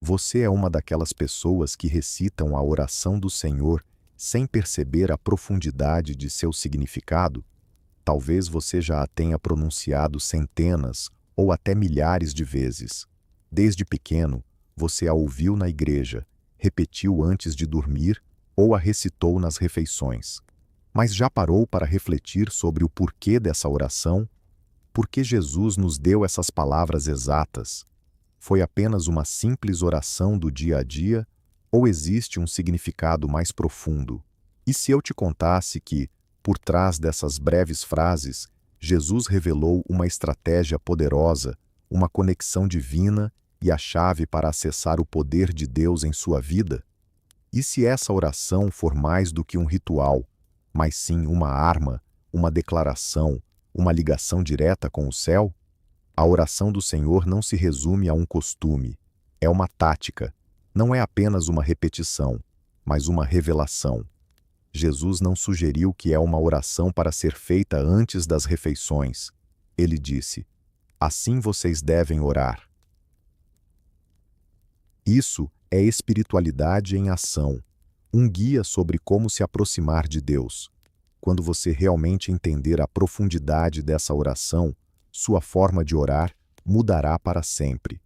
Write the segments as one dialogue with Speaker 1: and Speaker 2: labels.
Speaker 1: Você é uma daquelas pessoas que recitam a oração do Senhor sem perceber a profundidade de seu significado? Talvez você já a tenha pronunciado centenas ou até milhares de vezes. Desde pequeno, você a ouviu na igreja, repetiu antes de dormir ou a recitou nas refeições. Mas já parou para refletir sobre o porquê dessa oração? Por que Jesus nos deu essas palavras exatas? Foi apenas uma simples oração do dia a dia ou existe um significado mais profundo? E se eu te contasse que, por trás dessas breves frases, Jesus revelou uma estratégia poderosa, uma conexão divina e a chave para acessar o poder de Deus em sua vida? E se essa oração for mais do que um ritual, mas sim uma arma, uma declaração, uma ligação direta com o céu? A oração do Senhor não se resume a um costume, é uma tática, não é apenas uma repetição, mas uma revelação. Jesus não sugeriu que é uma oração para ser feita antes das refeições. Ele disse: assim vocês devem orar. Isso é espiritualidade em ação, um guia sobre como se aproximar de Deus. Quando você realmente entender a profundidade dessa oração, sua forma de orar mudará para sempre.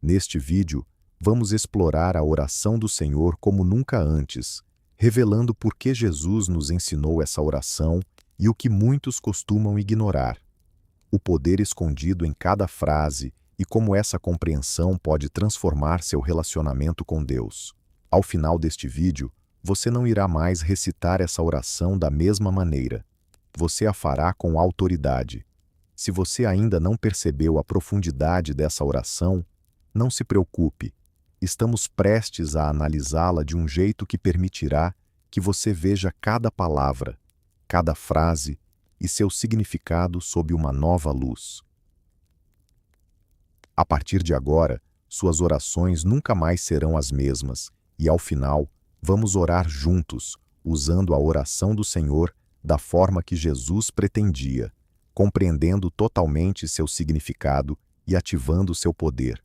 Speaker 1: Neste vídeo, vamos explorar a oração do Senhor como nunca antes, revelando por que Jesus nos ensinou essa oração e o que muitos costumam ignorar. O poder escondido em cada frase e como essa compreensão pode transformar seu relacionamento com Deus. Ao final deste vídeo, você não irá mais recitar essa oração da mesma maneira. Você a fará com autoridade. Se você ainda não percebeu a profundidade dessa oração, não se preocupe. Estamos prestes a analisá-la de um jeito que permitirá que você veja cada palavra, cada frase e seu significado sob uma nova luz. A partir de agora, suas orações nunca mais serão as mesmas, e ao final, vamos orar juntos, usando a oração do Senhor da forma que Jesus pretendia, compreendendo totalmente seu significado e ativando seu poder.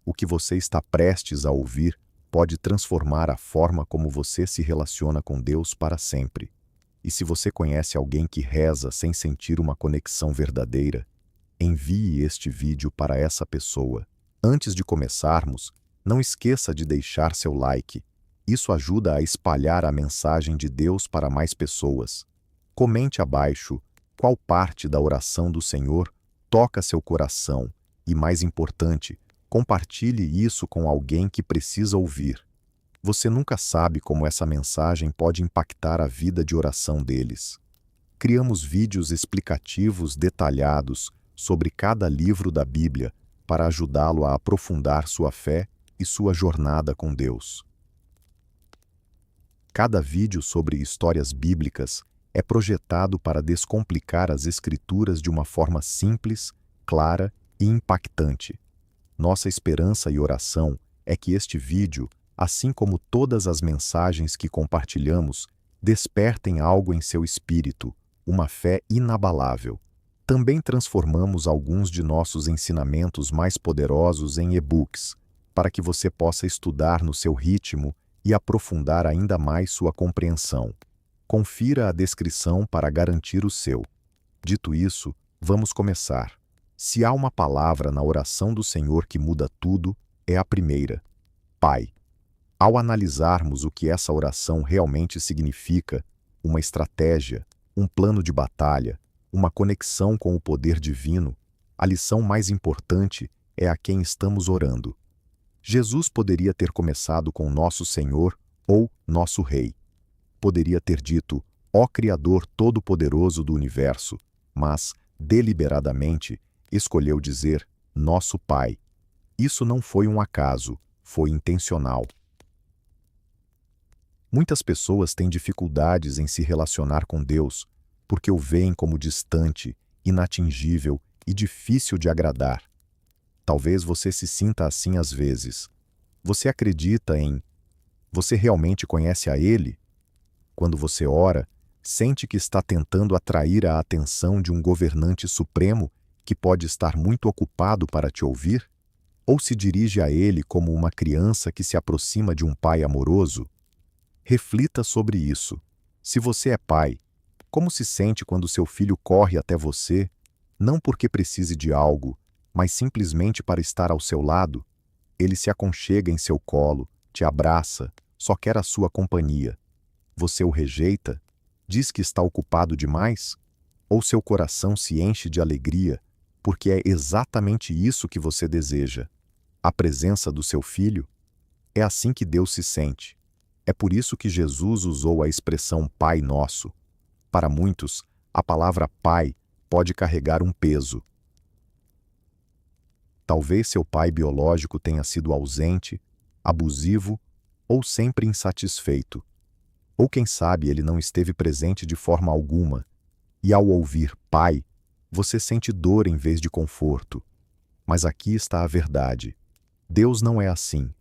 Speaker 1: O que você está prestes a ouvir pode transformar a forma como você se relaciona com Deus para sempre. E se você conhece alguém que reza sem sentir uma conexão verdadeira, envie este vídeo para essa pessoa. Antes de começarmos, não esqueça de deixar seu like. Isso ajuda a espalhar a mensagem de Deus para mais pessoas. Comente abaixo qual parte da oração do Senhor toca seu coração e, mais importante, compartilhe isso com alguém que precisa ouvir. Você nunca sabe como essa mensagem pode impactar a vida de oração deles. Criamos vídeos explicativos detalhados sobre cada livro da Bíblia para ajudá-lo a aprofundar sua fé e sua jornada com Deus. Cada vídeo sobre histórias bíblicas é projetado para descomplicar as Escrituras de uma forma simples, clara e impactante. Nossa esperança e oração é que este vídeo, assim como todas as mensagens que compartilhamos, despertem algo em seu espírito, uma fé inabalável. Também transformamos alguns de nossos ensinamentos mais poderosos em e-books, para que você possa estudar no seu ritmo e aprofundar ainda mais sua compreensão. Confira a descrição para garantir o seu. Dito isso, vamos começar. Se há uma palavra na oração do Senhor que muda tudo, é a primeira: Pai. Ao analisarmos o que essa oração realmente significa, uma estratégia, um plano de batalha, uma conexão com o poder divino, a lição mais importante é a quem estamos orando. Jesus poderia ter começado com Nosso Senhor ou Nosso Rei. Poderia ter dito, ó Criador Todo-Poderoso do Universo, mas, deliberadamente, escolheu dizer, Nosso Pai. Isso não foi um acaso, foi intencional. Muitas pessoas têm dificuldades em se relacionar com Deus porque o veem como distante, inatingível e difícil de agradar. Talvez você se sinta assim às vezes. Você acredita em... Você realmente conhece a Ele? Quando você ora, sente que está tentando atrair a atenção de um governante supremo que pode estar muito ocupado para te ouvir? Ou se dirige a ele como uma criança que se aproxima de um pai amoroso? Reflita sobre isso. Se você é pai, como se sente quando seu filho corre até você, não porque precise de algo, mas simplesmente para estar ao seu lado? Ele se aconchega em seu colo, te abraça, só quer a sua companhia. Você o rejeita? Diz que está ocupado demais? Ou seu coração se enche de alegria, porque é exatamente isso que você deseja? A presença do seu filho? É assim que Deus se sente. É por isso que Jesus usou a expressão Pai Nosso. Para muitos, a palavra Pai pode carregar um peso. Talvez seu pai biológico tenha sido ausente, abusivo ou sempre insatisfeito. Ou quem sabe ele não esteve presente de forma alguma, e ao ouvir Pai, você sente dor em vez de conforto. Mas aqui está a verdade. Deus não é assim.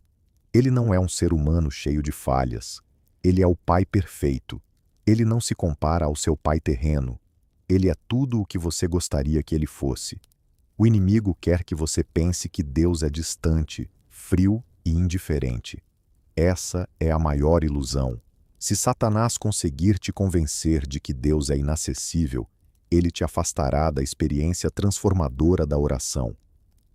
Speaker 1: Ele não é um ser humano cheio de falhas. Ele é o Pai perfeito. Ele não se compara ao seu pai terreno. Ele é tudo o que você gostaria que ele fosse. O inimigo quer que você pense que Deus é distante, frio e indiferente. Essa é a maior ilusão. Se Satanás conseguir te convencer de que Deus é inacessível, ele te afastará da experiência transformadora da oração.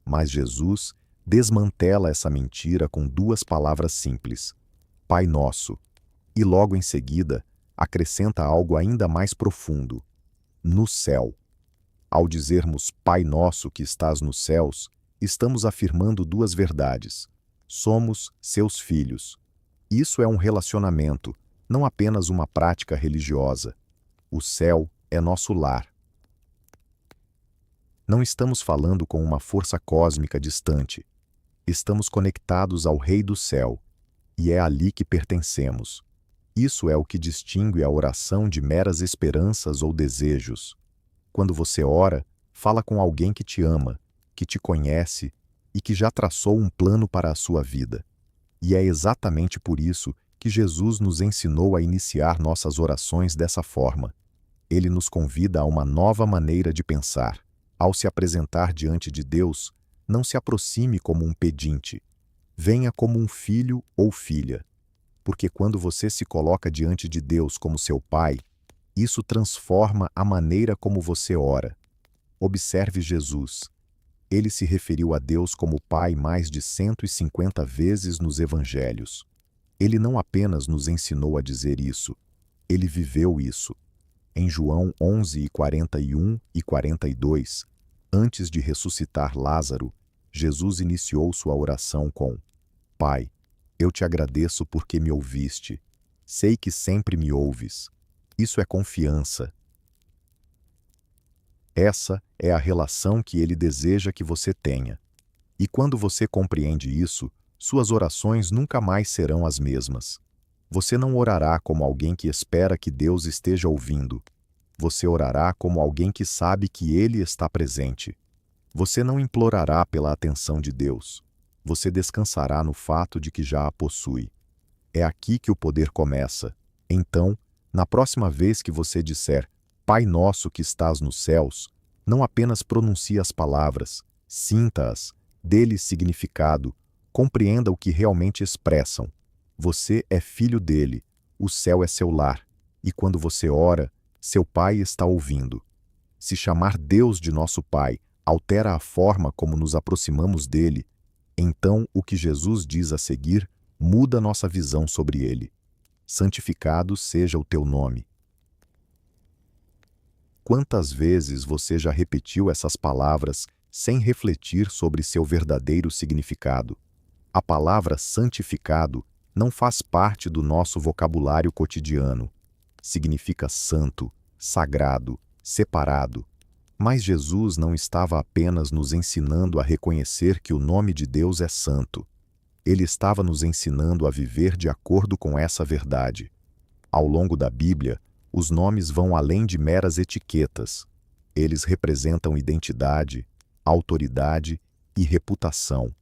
Speaker 1: Mas Jesus desmantela essa mentira com duas palavras simples: Pai Nosso. E logo em seguida, acrescenta algo ainda mais profundo: no céu. Ao dizermos Pai Nosso que estás nos céus, estamos afirmando duas verdades. Somos seus filhos. Isso é um relacionamento, não apenas uma prática religiosa. O céu é nosso lar. Não estamos falando com uma força cósmica distante. Estamos conectados ao Rei do Céu, e é ali que pertencemos. Isso é o que distingue a oração de meras esperanças ou desejos. Quando você ora, fala com alguém que te ama, que te conhece e que já traçou um plano para a sua vida. E é exatamente por isso que Jesus nos ensinou a iniciar nossas orações dessa forma. Ele nos convida a uma nova maneira de pensar. Ao se apresentar diante de Deus, não se aproxime como um pedinte. Venha como um filho ou filha. Porque quando você se coloca diante de Deus como seu Pai, isso transforma a maneira como você ora. Observe Jesus. Ele se referiu a Deus como Pai mais de 150 vezes nos Evangelhos. Ele não apenas nos ensinou a dizer isso, ele viveu isso. Em João 11:41 e 42, antes de ressuscitar Lázaro, Jesus iniciou sua oração com: Pai, eu te agradeço porque me ouviste. Sei que sempre me ouves. Isso é confiança. Essa é a relação que ele deseja que você tenha. E quando você compreende isso, suas orações nunca mais serão as mesmas. Você não orará como alguém que espera que Deus esteja ouvindo. Você orará como alguém que sabe que Ele está presente. Você não implorará pela atenção de Deus. Você descansará no fato de que já a possui. É aqui que o poder começa. Então, na próxima vez que você disser Pai Nosso que estás nos céus, não apenas pronuncie as palavras, sinta-as, dê-lhes significado, compreenda o que realmente expressam. Você é filho dele, o céu é seu lar, e quando você ora, seu Pai está ouvindo. Se chamar Deus de nosso Pai altera a forma como nos aproximamos dele, então o que Jesus diz a seguir muda nossa visão sobre ele. Santificado seja o teu nome. Quantas vezes você já repetiu essas palavras sem refletir sobre seu verdadeiro significado? A palavra santificado não faz parte do nosso vocabulário cotidiano. Significa santo, sagrado, separado. Mas Jesus não estava apenas nos ensinando a reconhecer que o nome de Deus é santo. Ele estava nos ensinando a viver de acordo com essa verdade. Ao longo da Bíblia, os nomes vão além de meras etiquetas. Eles representam identidade, autoridade e reputação.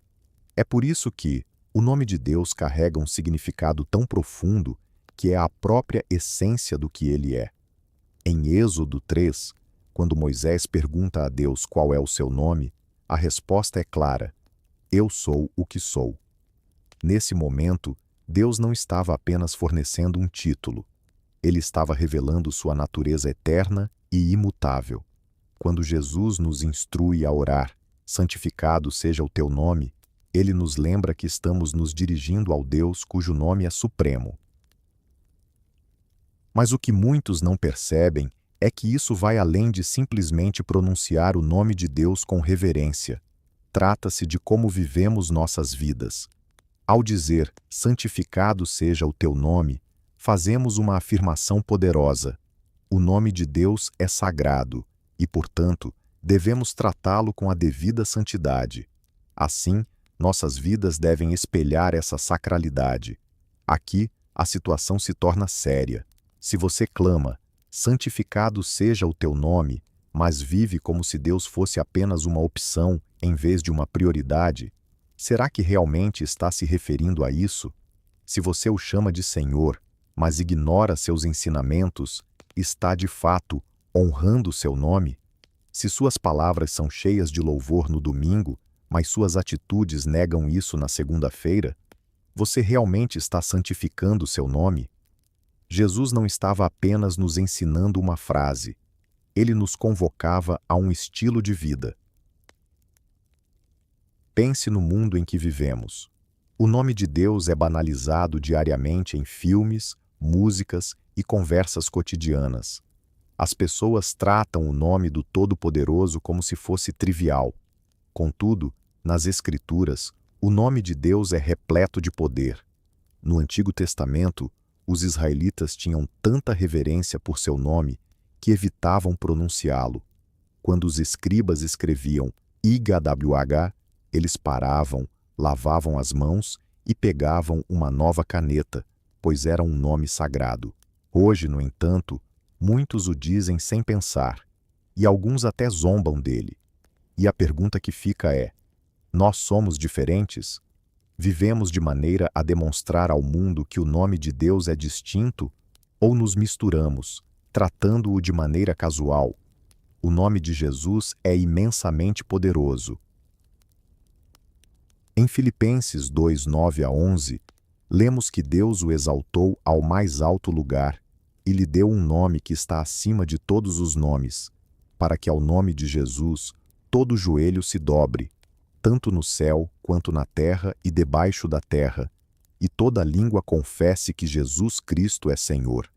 Speaker 1: É por isso que o nome de Deus carrega um significado tão profundo que é a própria essência do que ele é. Em Êxodo 3, quando Moisés pergunta a Deus qual é o seu nome, a resposta é clara: Eu sou o que sou. Nesse momento, Deus não estava apenas fornecendo um título. Ele estava revelando sua natureza eterna e imutável. Quando Jesus nos instrui a orar, santificado seja o teu nome, ele nos lembra que estamos nos dirigindo ao Deus cujo nome é supremo. Mas o que muitos não percebem é que isso vai além de simplesmente pronunciar o nome de Deus com reverência. Trata-se de como vivemos nossas vidas. Ao dizer, santificado seja o teu nome, fazemos uma afirmação poderosa. O nome de Deus é sagrado e, portanto, devemos tratá-lo com a devida santidade. Assim, nossas vidas devem espelhar essa sacralidade. Aqui, a situação se torna séria. Se você clama, santificado seja o teu nome, mas vive como se Deus fosse apenas uma opção em vez de uma prioridade, será que realmente está se referindo a isso? Se você o chama de Senhor, mas ignora seus ensinamentos, está de fato honrando seu nome? Se suas palavras são cheias de louvor no domingo, mas suas atitudes negam isso na segunda-feira, você realmente está santificando seu nome? Jesus não estava apenas nos ensinando uma frase, ele nos convocava a um estilo de vida. Pense no mundo em que vivemos. O nome de Deus é banalizado diariamente em filmes, músicas e conversas cotidianas. As pessoas tratam o nome do Todo-Poderoso como se fosse trivial. Contudo, nas Escrituras, o nome de Deus é repleto de poder. No Antigo Testamento, os israelitas tinham tanta reverência por seu nome que evitavam pronunciá-lo. Quando os escribas escreviam YHWH, eles paravam, lavavam as mãos e pegavam uma nova caneta, pois era um nome sagrado. Hoje, no entanto, muitos o dizem sem pensar, e alguns até zombam dele. E a pergunta que fica é: nós somos diferentes? Vivemos de maneira a demonstrar ao mundo que o nome de Deus é distinto, ou nos misturamos, tratando-o de maneira casual? O nome de Jesus é imensamente poderoso. Em Filipenses 2, 9-11, lemos que Deus o exaltou ao mais alto lugar e lhe deu um nome que está acima de todos os nomes, para que ao nome de Jesus todo joelho se dobre, tanto no céu quanto na terra e debaixo da terra, e toda língua confesse que Jesus Cristo é Senhor.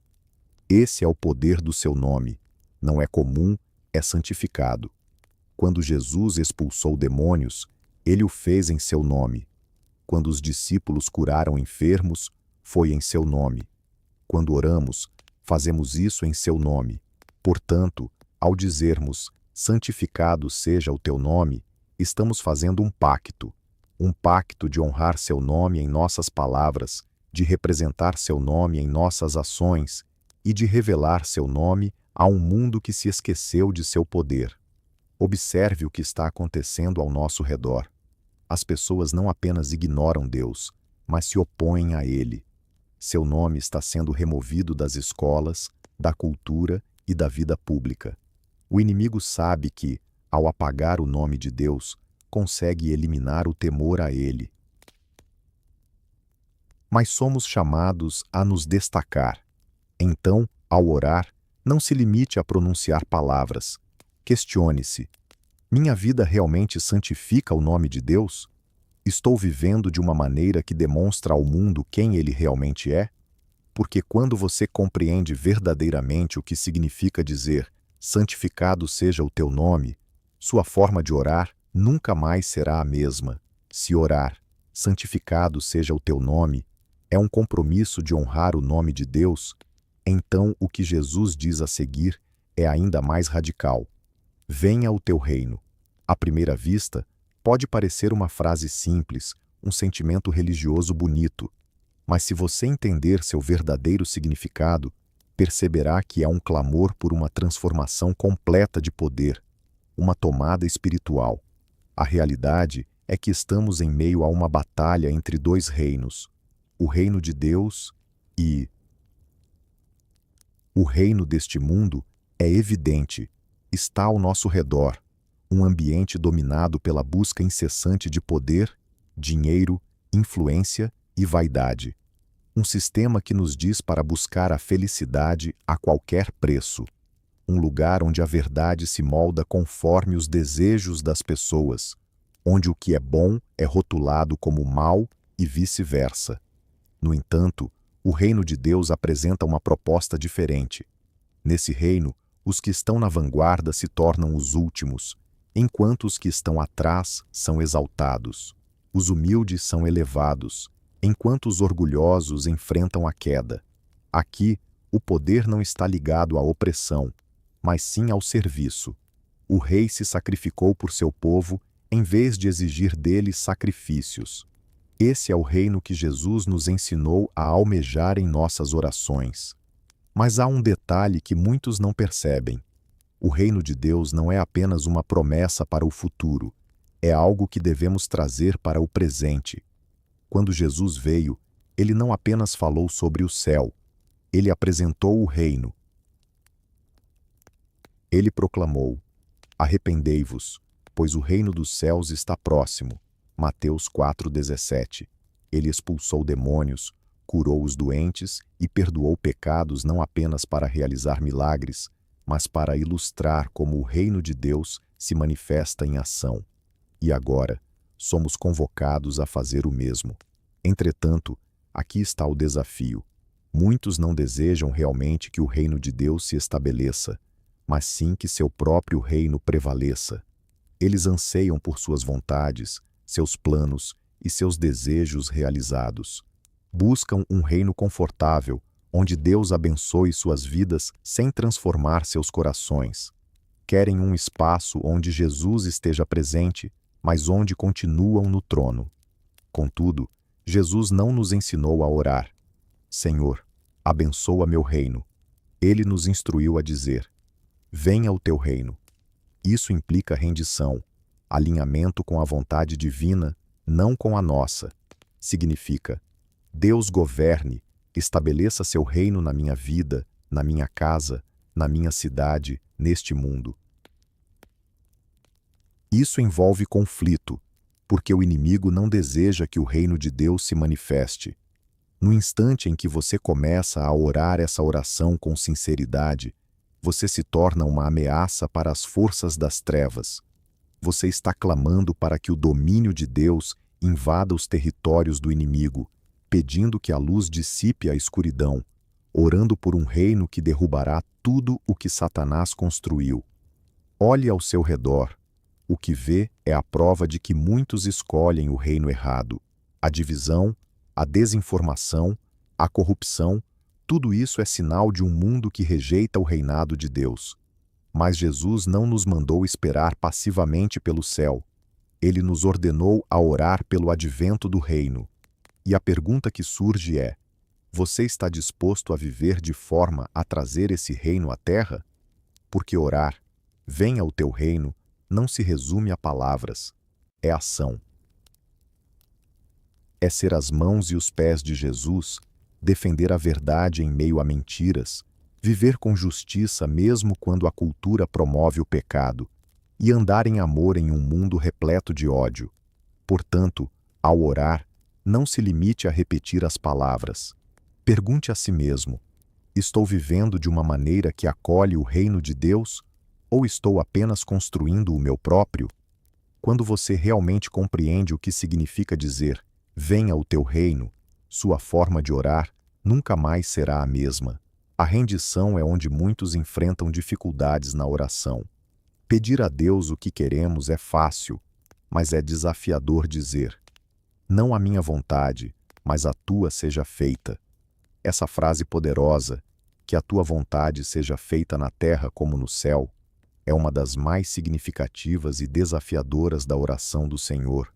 Speaker 1: Esse é o poder do seu nome. Não é comum, é santificado. Quando Jesus expulsou demônios, ele o fez em seu nome. Quando os discípulos curaram enfermos, foi em seu nome. Quando oramos, fazemos isso em seu nome. Portanto, ao dizermos, santificado seja o teu nome, estamos fazendo um pacto de honrar seu nome em nossas palavras, de representar seu nome em nossas ações e de revelar seu nome a um mundo que se esqueceu de seu poder. Observe o que está acontecendo ao nosso redor. As pessoas não apenas ignoram Deus, mas se opõem a Ele. Seu nome está sendo removido das escolas, da cultura e da vida pública. O inimigo sabe que, ao apagar o nome de Deus, consegue eliminar o temor a Ele. Mas somos chamados a nos destacar. Então, ao orar, não se limite a pronunciar palavras. Questione-se: minha vida realmente santifica o nome de Deus? Estou vivendo de uma maneira que demonstra ao mundo quem Ele realmente é? Porque quando você compreende verdadeiramente o que significa dizer santificado seja o teu nome, sua forma de orar nunca mais será a mesma. Se orar, santificado seja o teu nome, é um compromisso de honrar o nome de Deus, então o que Jesus diz a seguir é ainda mais radical. Venha o teu reino. À primeira vista, pode parecer uma frase simples, um sentimento religioso bonito, mas se você entender seu verdadeiro significado, perceberá que é um clamor por uma transformação completa de poder, uma tomada espiritual. A realidade é que estamos em meio a uma batalha entre dois reinos, o reino de Deus e o reino deste mundo é evidente, está ao nosso redor, um ambiente dominado pela busca incessante de poder dinheiro, influência e vaidade. Um sistema que nos diz para buscar a felicidade a qualquer preço. Um lugar onde a verdade se molda conforme os desejos das pessoas, onde o que é bom é rotulado como mal e vice-versa. No entanto, o reino de Deus apresenta uma proposta diferente. Nesse reino, os que estão na vanguarda se tornam os últimos, enquanto os que estão atrás são exaltados. Os humildes são elevados, enquanto os orgulhosos enfrentam a queda. Aqui, o poder não está ligado à opressão, mas sim ao serviço. O rei se sacrificou por seu povo em vez de exigir deles sacrifícios. Esse é o reino que Jesus nos ensinou a almejar em nossas orações. Mas há um detalhe que muitos não percebem. O reino de Deus não é apenas uma promessa para o futuro, é algo que devemos trazer para o presente. Quando Jesus veio, ele não apenas falou sobre o céu, ele apresentou o reino. Ele proclamou: arrependei-vos, pois o reino dos céus está próximo. Mateus 4,17. Ele expulsou demônios, curou os doentes e perdoou pecados não apenas para realizar milagres, mas para ilustrar como o reino de Deus se manifesta em ação. E agora, somos convocados a fazer o mesmo. Entretanto, aqui está o desafio. Muitos não desejam realmente que o reino de Deus se estabeleça, mas sim que seu próprio reino prevaleça. Eles anseiam por suas vontades, seus planos e seus desejos realizados. Buscam um reino confortável, onde Deus abençoe suas vidas sem transformar seus corações. Querem um espaço onde Jesus esteja presente, mas onde continuam no trono. Contudo, Jesus não nos ensinou a orar: Senhor, abençoa meu reino. Ele nos instruiu a dizer: venha o teu reino. Isso implica rendição, alinhamento com a vontade divina, não com a nossa. Significa: Deus governe, estabeleça seu reino na minha vida, na minha casa, na minha cidade, neste mundo. Isso envolve conflito, porque o inimigo não deseja que o reino de Deus se manifeste. No instante em que você começa a orar essa oração com sinceridade, você se torna uma ameaça para as forças das trevas. Você está clamando para que o domínio de Deus invada os territórios do inimigo, pedindo que a luz dissipe a escuridão, orando por um reino que derrubará tudo o que Satanás construiu. Olhe ao seu redor. O que vê é a prova de que muitos escolhem o reino errado. A divisão, a desinformação, a corrupção, tudo isso é sinal de um mundo que rejeita o reinado de Deus. Mas Jesus não nos mandou esperar passivamente pelo céu. Ele nos ordenou a orar pelo advento do reino. E a pergunta que surge é: você está disposto a viver de forma a trazer esse reino à terra? Porque orar, venha o teu reino, não se resume a palavras, é ação. É ser as mãos e os pés de Jesus, defender a verdade em meio a mentiras, viver com justiça mesmo quando a cultura promove o pecado, e andar em amor em um mundo repleto de ódio. Portanto, ao orar, não se limite a repetir as palavras. Pergunte a si mesmo: estou vivendo de uma maneira que acolhe o reino de Deus, ou estou apenas construindo o meu próprio? Quando você realmente compreende o que significa dizer venha o teu reino, sua forma de orar nunca mais será a mesma. A rendição é onde muitos enfrentam dificuldades na oração. Pedir a Deus o que queremos é fácil, mas é desafiador dizer: não a minha vontade, mas a tua seja feita. Essa frase poderosa, que a tua vontade seja feita na terra como no céu, é uma das mais significativas e desafiadoras da oração do Senhor,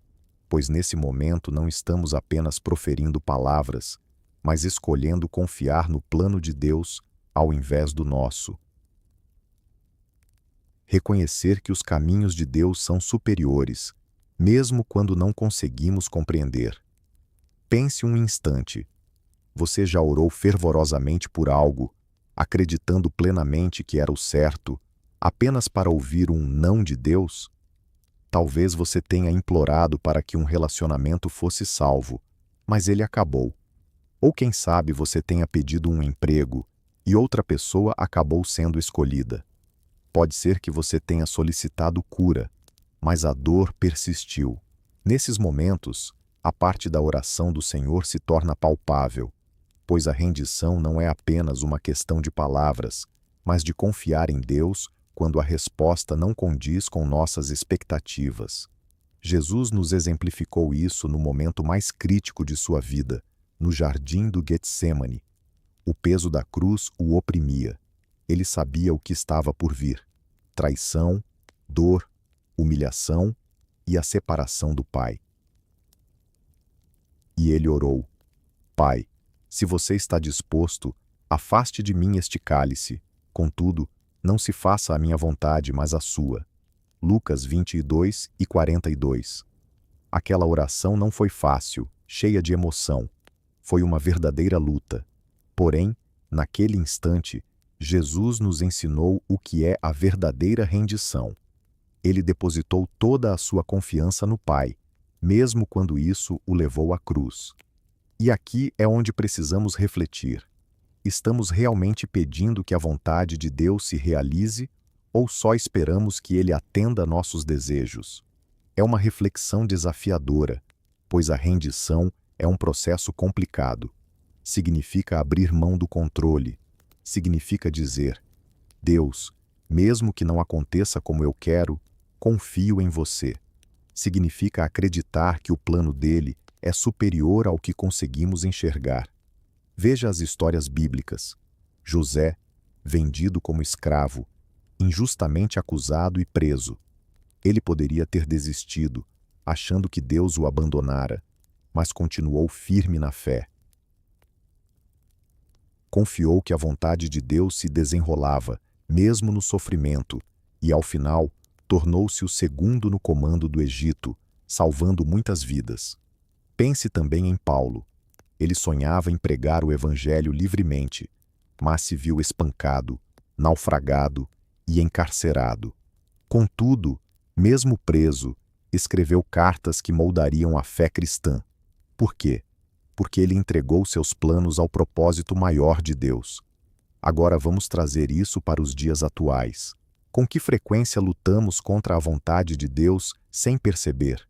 Speaker 1: pois nesse momento não estamos apenas proferindo palavras, mas escolhendo confiar no plano de Deus ao invés do nosso. Reconhecer que os caminhos de Deus são superiores, mesmo quando não conseguimos compreender. Pense um instante. Você já orou fervorosamente por algo, acreditando plenamente que era o certo, apenas para ouvir um não de Deus? Talvez você tenha implorado para que um relacionamento fosse salvo, mas ele acabou. Ou quem sabe você tenha pedido um emprego e outra pessoa acabou sendo escolhida. Pode ser que você tenha solicitado cura, mas a dor persistiu. Nesses momentos, a parte da oração do Senhor se torna palpável, pois a rendição não é apenas uma questão de palavras, mas de confiar em Deus quando a resposta não condiz com nossas expectativas. Jesus nos exemplificou isso no momento mais crítico de sua vida, no jardim do Getsêmani. O peso da cruz o oprimia. Ele sabia o que estava por vir: traição, dor, humilhação e a separação do Pai. E ele orou: Pai, se você está disposto, afaste de mim este cálice. Contudo, não se faça a minha vontade, mas a sua. Lucas 22 e 42. Aquela oração não foi fácil, cheia de emoção. Foi uma verdadeira luta. Porém, naquele instante, Jesus nos ensinou o que é a verdadeira rendição. Ele depositou toda a sua confiança no Pai, mesmo quando isso o levou à cruz. E aqui é onde precisamos refletir. Estamos realmente pedindo que a vontade de Deus se realize ou só esperamos que Ele atenda a nossos desejos? É uma reflexão desafiadora, pois a rendição é um processo complicado. Significa abrir mão do controle. Significa dizer: Deus, mesmo que não aconteça como eu quero, confio em você. Significa acreditar que o plano dele é superior ao que conseguimos enxergar. Veja as histórias bíblicas. José, vendido como escravo, injustamente acusado e preso. Ele poderia ter desistido, achando que Deus o abandonara, mas continuou firme na fé. Confiou que a vontade de Deus se desenrolava, mesmo no sofrimento, e ao final, tornou-se o segundo no comando do Egito, salvando muitas vidas. Pense também em Paulo. Ele sonhava em pregar o Evangelho livremente, mas se viu espancado, naufragado e encarcerado. Contudo, mesmo preso, escreveu cartas que moldariam a fé cristã. Por quê? Porque ele entregou seus planos ao propósito maior de Deus. Agora vamos trazer isso para os dias atuais. Com que frequência lutamos contra a vontade de Deus sem perceber?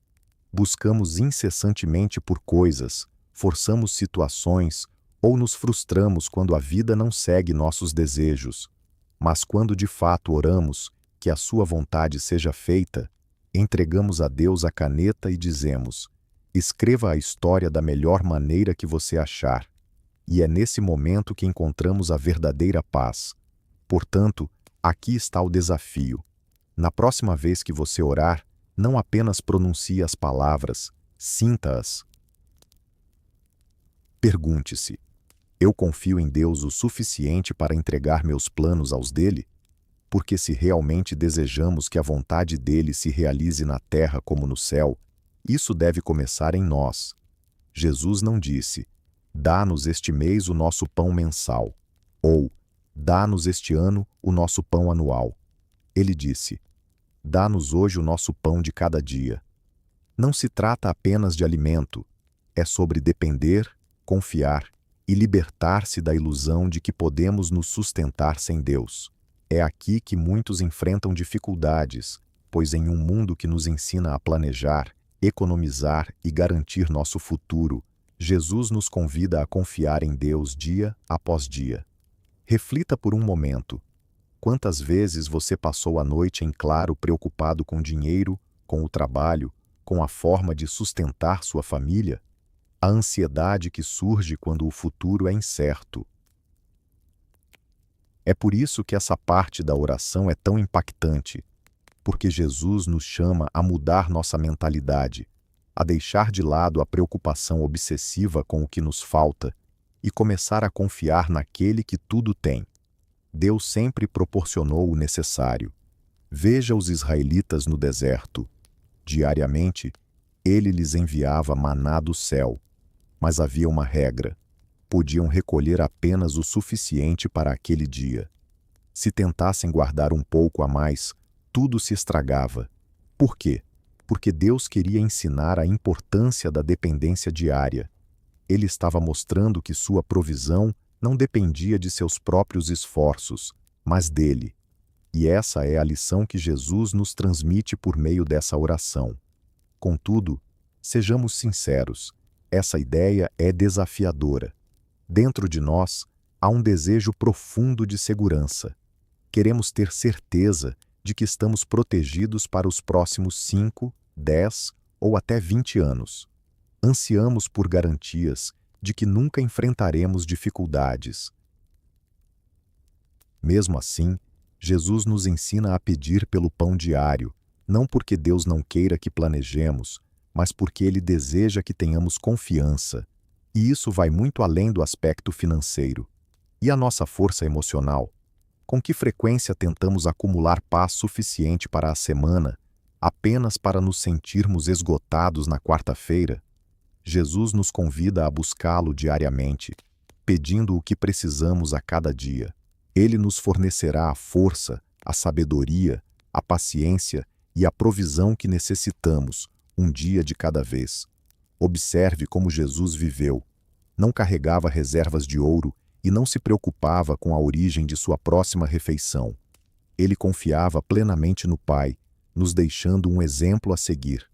Speaker 1: Buscamos incessantemente por coisas, forçamos situações ou nos frustramos quando a vida não segue nossos desejos. Mas quando de fato oramos, que a sua vontade seja feita, entregamos a Deus a caneta e dizemos: escreva a história da melhor maneira que você achar. E é nesse momento que encontramos a verdadeira paz. Portanto, aqui está o desafio. Na próxima vez que você orar, não apenas pronuncie as palavras, sinta-as. Pergunte-se: eu confio em Deus o suficiente para entregar meus planos aos dele? Porque se realmente desejamos que a vontade dele se realize na terra como no céu, isso deve começar em nós. Jesus não disse: dá-nos este mês o nosso pão mensal, ou dá-nos este ano o nosso pão anual. Ele disse: dá-nos hoje o nosso pão de cada dia. Não se trata apenas de alimento, é sobre depender, confiar e libertar-se da ilusão de que podemos nos sustentar sem Deus. É aqui que muitos enfrentam dificuldades, pois em um mundo que nos ensina a planejar, economizar e garantir nosso futuro, Jesus nos convida a confiar em Deus dia após dia. Reflita por um momento. Quantas vezes você passou a noite em claro preocupado com dinheiro, com o trabalho, com a forma de sustentar sua família? A ansiedade que surge quando o futuro é incerto. É por isso que essa parte da oração é tão impactante, porque Jesus nos chama a mudar nossa mentalidade, a deixar de lado a preocupação obsessiva com o que nos falta e começar a confiar naquele que tudo tem. Deus sempre proporcionou o necessário. Veja os israelitas no deserto. Diariamente, ele lhes enviava maná do céu. Mas havia uma regra: podiam recolher apenas o suficiente para aquele dia. Se tentassem guardar um pouco a mais, tudo se estragava. Por quê? porque Deus queria ensinar a importância da dependência diária. Ele estava mostrando que sua provisão não dependia de seus próprios esforços, mas dele. E essa é a lição que Jesus nos transmite por meio dessa oração. Contudo, sejamos sinceros, essa ideia é desafiadora. Dentro de nós, há um desejo profundo de segurança. Queremos ter certeza de que estamos protegidos para os próximos 5, 10 ou até 20 anos. Ansiamos por garantias de que nunca enfrentaremos dificuldades. Mesmo assim, Jesus nos ensina a pedir pelo pão diário, não porque Deus não queira que planejemos, mas porque Ele deseja que tenhamos confiança. E isso vai muito além do aspecto financeiro. E a nossa força emocional? Com que frequência tentamos acumular paz suficiente para a semana, apenas para nos sentirmos esgotados na quarta-feira? Jesus nos convida a buscá-lo diariamente, pedindo o que precisamos a cada dia. Ele nos fornecerá a força, a sabedoria, a paciência e a provisão que necessitamos, um dia de cada vez. Observe como Jesus viveu. Não carregava reservas de ouro e não se preocupava com a origem de sua próxima refeição. Ele confiava plenamente no Pai, nos deixando um exemplo a seguir.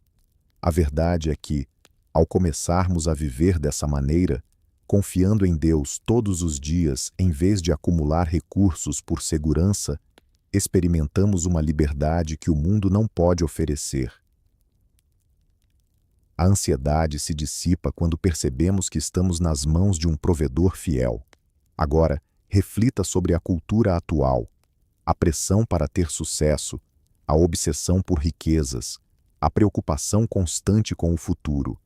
Speaker 1: A verdade é que, ao começarmos a viver dessa maneira, confiando em Deus todos os dias em vez de acumular recursos por segurança, experimentamos uma liberdade que o mundo não pode oferecer. A ansiedade se dissipa quando percebemos que estamos nas mãos de um provedor fiel. Agora, reflita sobre a cultura atual, a pressão para ter sucesso, a obsessão por riquezas, a preocupação constante com o futuro.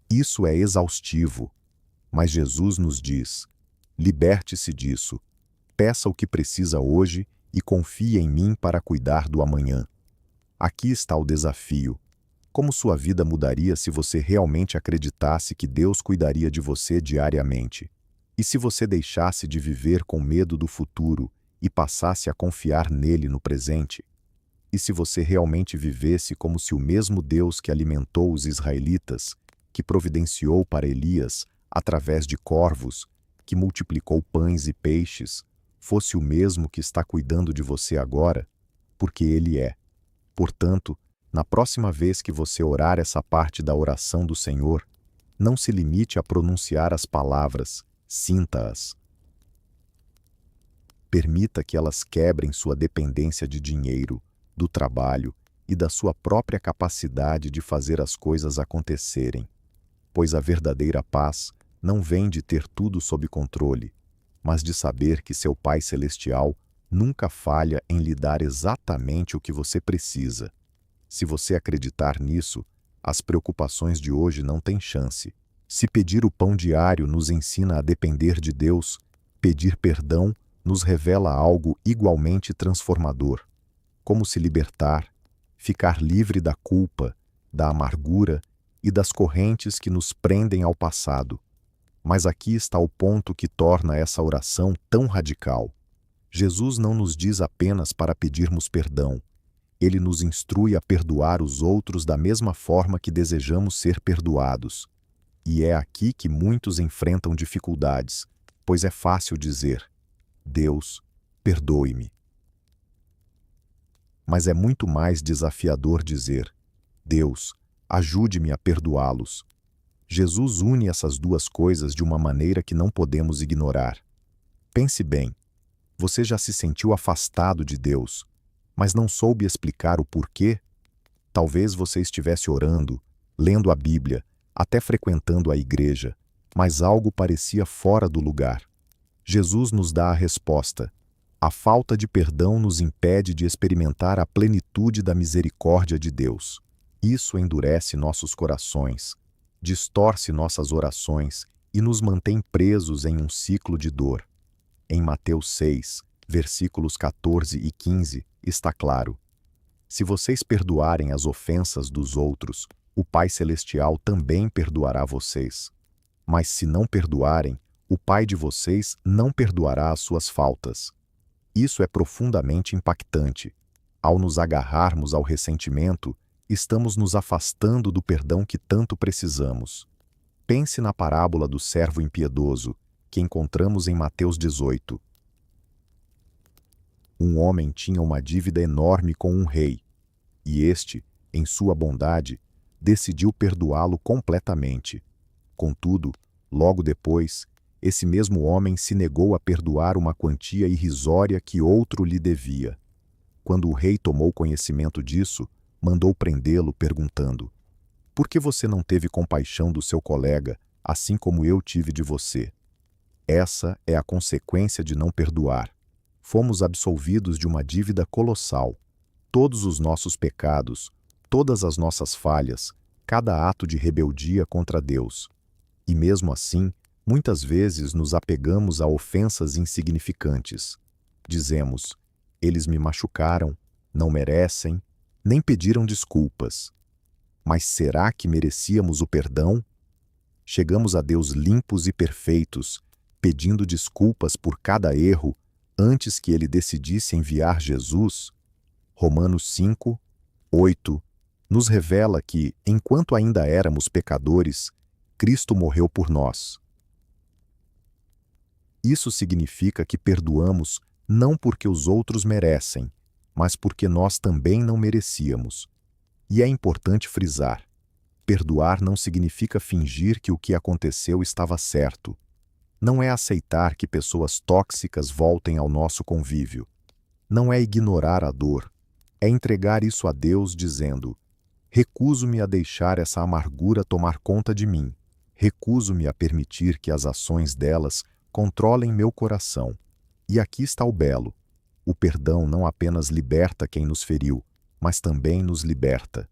Speaker 1: Isso é exaustivo. Mas Jesus nos diz: liberte-se disso, peça o que precisa hoje e confie em mim para cuidar do amanhã. Aqui está o desafio. Como sua vida mudaria se você realmente acreditasse que Deus cuidaria de você diariamente? E se você deixasse de viver com medo do futuro e passasse a confiar nele no presente? E se você realmente vivesse como se o mesmo Deus que alimentou os israelitas, que providenciou para Elias, através de corvos, que multiplicou pães e peixes, fosse o mesmo que está cuidando de você agora? Porque Ele é. Portanto, na próxima vez que você orar essa parte da oração do Senhor, não se limite a pronunciar as palavras, sinta-as. Permita que elas quebrem sua dependência de dinheiro, do trabalho e da sua própria capacidade de fazer as coisas acontecerem. Pois a verdadeira paz não vem de ter tudo sob controle, mas de saber que seu Pai Celestial nunca falha em lhe dar exatamente o que você precisa. Se você acreditar nisso, as preocupações de hoje não têm chance. Se pedir o pão diário nos ensina a depender de Deus, pedir perdão nos revela algo igualmente transformador. Como se libertar, ficar livre da culpa, da amargura e das correntes que nos prendem ao passado. Mas aqui está o ponto que torna essa oração tão radical. Jesus não nos diz apenas para pedirmos perdão. Ele nos instrui a perdoar os outros da mesma forma que desejamos ser perdoados. E é aqui que muitos enfrentam dificuldades, pois é fácil dizer: Deus, perdoe-me. Mas é muito mais desafiador dizer: Deus, ajude-me a perdoá-los. Jesus une essas duas coisas de uma maneira que não podemos ignorar. Pense bem, você já se sentiu afastado de Deus, mas não soube explicar o porquê? Talvez você estivesse orando, lendo a Bíblia, até frequentando a igreja, mas algo parecia fora do lugar. Jesus nos dá a resposta. A falta de perdão nos impede de experimentar a plenitude da misericórdia de Deus. Isso endurece nossos corações, distorce nossas orações e nos mantém presos em um ciclo de dor. Em Mateus 6, versículos 14 e 15, está claro: se vocês perdoarem as ofensas dos outros, o Pai Celestial também perdoará vocês. Mas se não perdoarem, o Pai de vocês não perdoará as suas faltas. Isso é profundamente impactante. Ao nos agarrarmos ao ressentimento, estamos nos afastando do perdão que tanto precisamos. Pense na parábola do servo impiedoso, que encontramos em Mateus 18. Um homem tinha uma dívida enorme com um rei, e este, em sua bondade, decidiu perdoá-lo completamente. Contudo, logo depois, esse mesmo homem se negou a perdoar uma quantia irrisória que outro lhe devia. Quando o rei tomou conhecimento disso, mandou prendê-lo, perguntando: "Por que você não teve compaixão do seu colega, assim como eu tive de você?" Essa é a consequência de não perdoar. Fomos absolvidos de uma dívida colossal. Todos os nossos pecados, todas as nossas falhas, cada ato de rebeldia contra Deus. E mesmo assim, muitas vezes nos apegamos a ofensas insignificantes. Dizemos: "Eles me machucaram, não merecem, nem pediram desculpas." Mas será que merecíamos o perdão? Chegamos a Deus limpos e perfeitos, pedindo desculpas por cada erro, antes que Ele decidisse enviar Jesus? Romanos 5, 8 nos revela que, enquanto ainda éramos pecadores, Cristo morreu por nós. Isso significa que perdoamos não porque os outros merecem, mas porque nós também não merecíamos. E é importante frisar: perdoar não significa fingir que o que aconteceu estava certo. Não é aceitar que pessoas tóxicas voltem ao nosso convívio. Não é ignorar a dor. É entregar isso a Deus dizendo: "Recuso-me a deixar essa amargura tomar conta de mim. Recuso-me a permitir que as ações delas controlem meu coração." E aqui está o belo: o perdão não apenas liberta quem nos feriu, mas também nos liberta.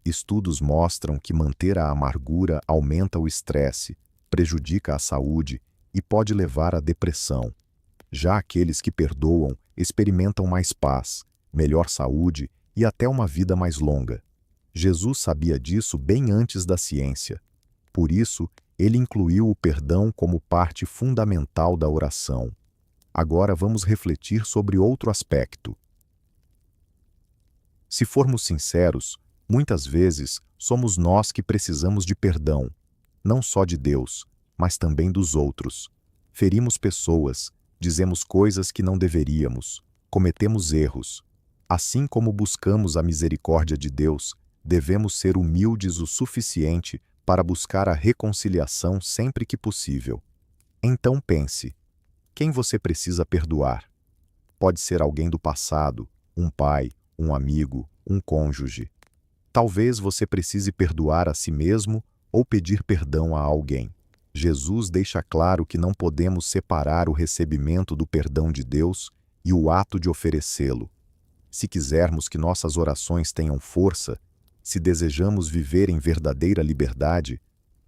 Speaker 1: Estudos mostram que manter a amargura aumenta o estresse, prejudica a saúde e pode levar à depressão. Já aqueles que perdoam experimentam mais paz, melhor saúde e até uma vida mais longa. Jesus sabia disso bem antes da ciência. Por isso, ele incluiu o perdão como parte fundamental da oração. Agora vamos refletir sobre outro aspecto. Se formos sinceros, muitas vezes somos nós que precisamos de perdão, não só de Deus, mas também dos outros. Ferimos pessoas, dizemos coisas que não deveríamos, cometemos erros. Assim como buscamos a misericórdia de Deus, devemos ser humildes o suficiente para buscar a reconciliação sempre que possível. Então pense: quem você precisa perdoar? Pode ser alguém do passado, um pai, um amigo, um cônjuge. Talvez você precise perdoar a si mesmo ou pedir perdão a alguém. Jesus deixa claro que não podemos separar o recebimento do perdão de Deus e o ato de oferecê-lo. Se quisermos que nossas orações tenham força, se desejamos viver em verdadeira liberdade,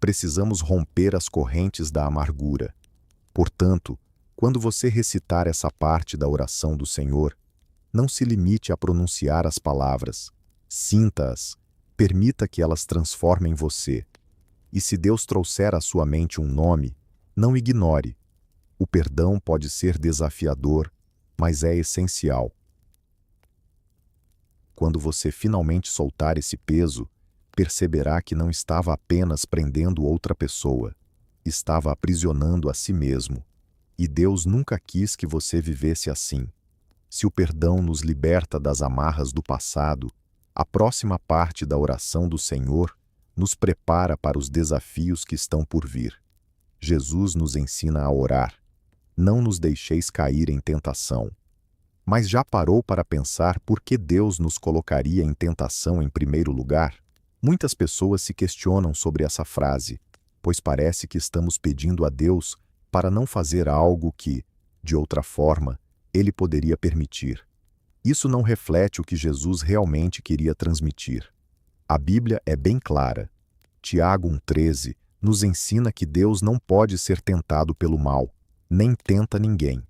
Speaker 1: precisamos romper as correntes da amargura. Portanto, quando você recitar essa parte da oração do Senhor, não se limite a pronunciar as palavras. Sinta-as, permita que elas transformem você. E se Deus trouxer à sua mente um nome, não ignore. O perdão pode ser desafiador, mas é essencial. Quando você finalmente soltar esse peso, perceberá que não estava apenas prendendo outra pessoa, estava aprisionando a si mesmo. E Deus nunca quis que você vivesse assim. Se o perdão nos liberta das amarras do passado, a próxima parte da oração do Senhor nos prepara para os desafios que estão por vir. Jesus nos ensina a orar: "Não nos deixeis cair em tentação." Mas já parou para pensar por que Deus nos colocaria em tentação em primeiro lugar? Muitas pessoas se questionam sobre essa frase, pois parece que estamos pedindo a Deus para não fazer algo que, de outra forma, Ele poderia permitir. Isso não reflete o que Jesus realmente queria transmitir. A Bíblia é bem clara. Tiago 1,13 nos ensina que Deus não pode ser tentado pelo mal, nem tenta ninguém.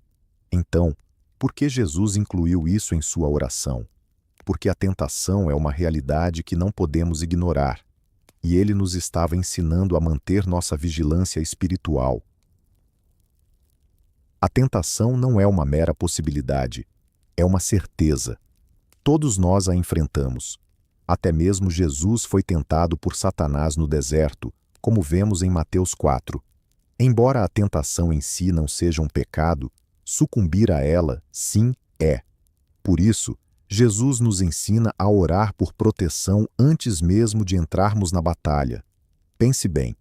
Speaker 1: Então, por que Jesus incluiu isso em sua oração? Porque a tentação é uma realidade que não podemos ignorar, e ele nos estava ensinando a manter nossa vigilância espiritual. A tentação não é uma mera possibilidade, é uma certeza. Todos nós a enfrentamos. Até mesmo Jesus foi tentado por Satanás no deserto, como vemos em Mateus 4. Embora a tentação em si não seja um pecado, sucumbir a ela, sim, é. Por isso, Jesus nos ensina a orar por proteção antes mesmo de entrarmos na batalha. Pense bem,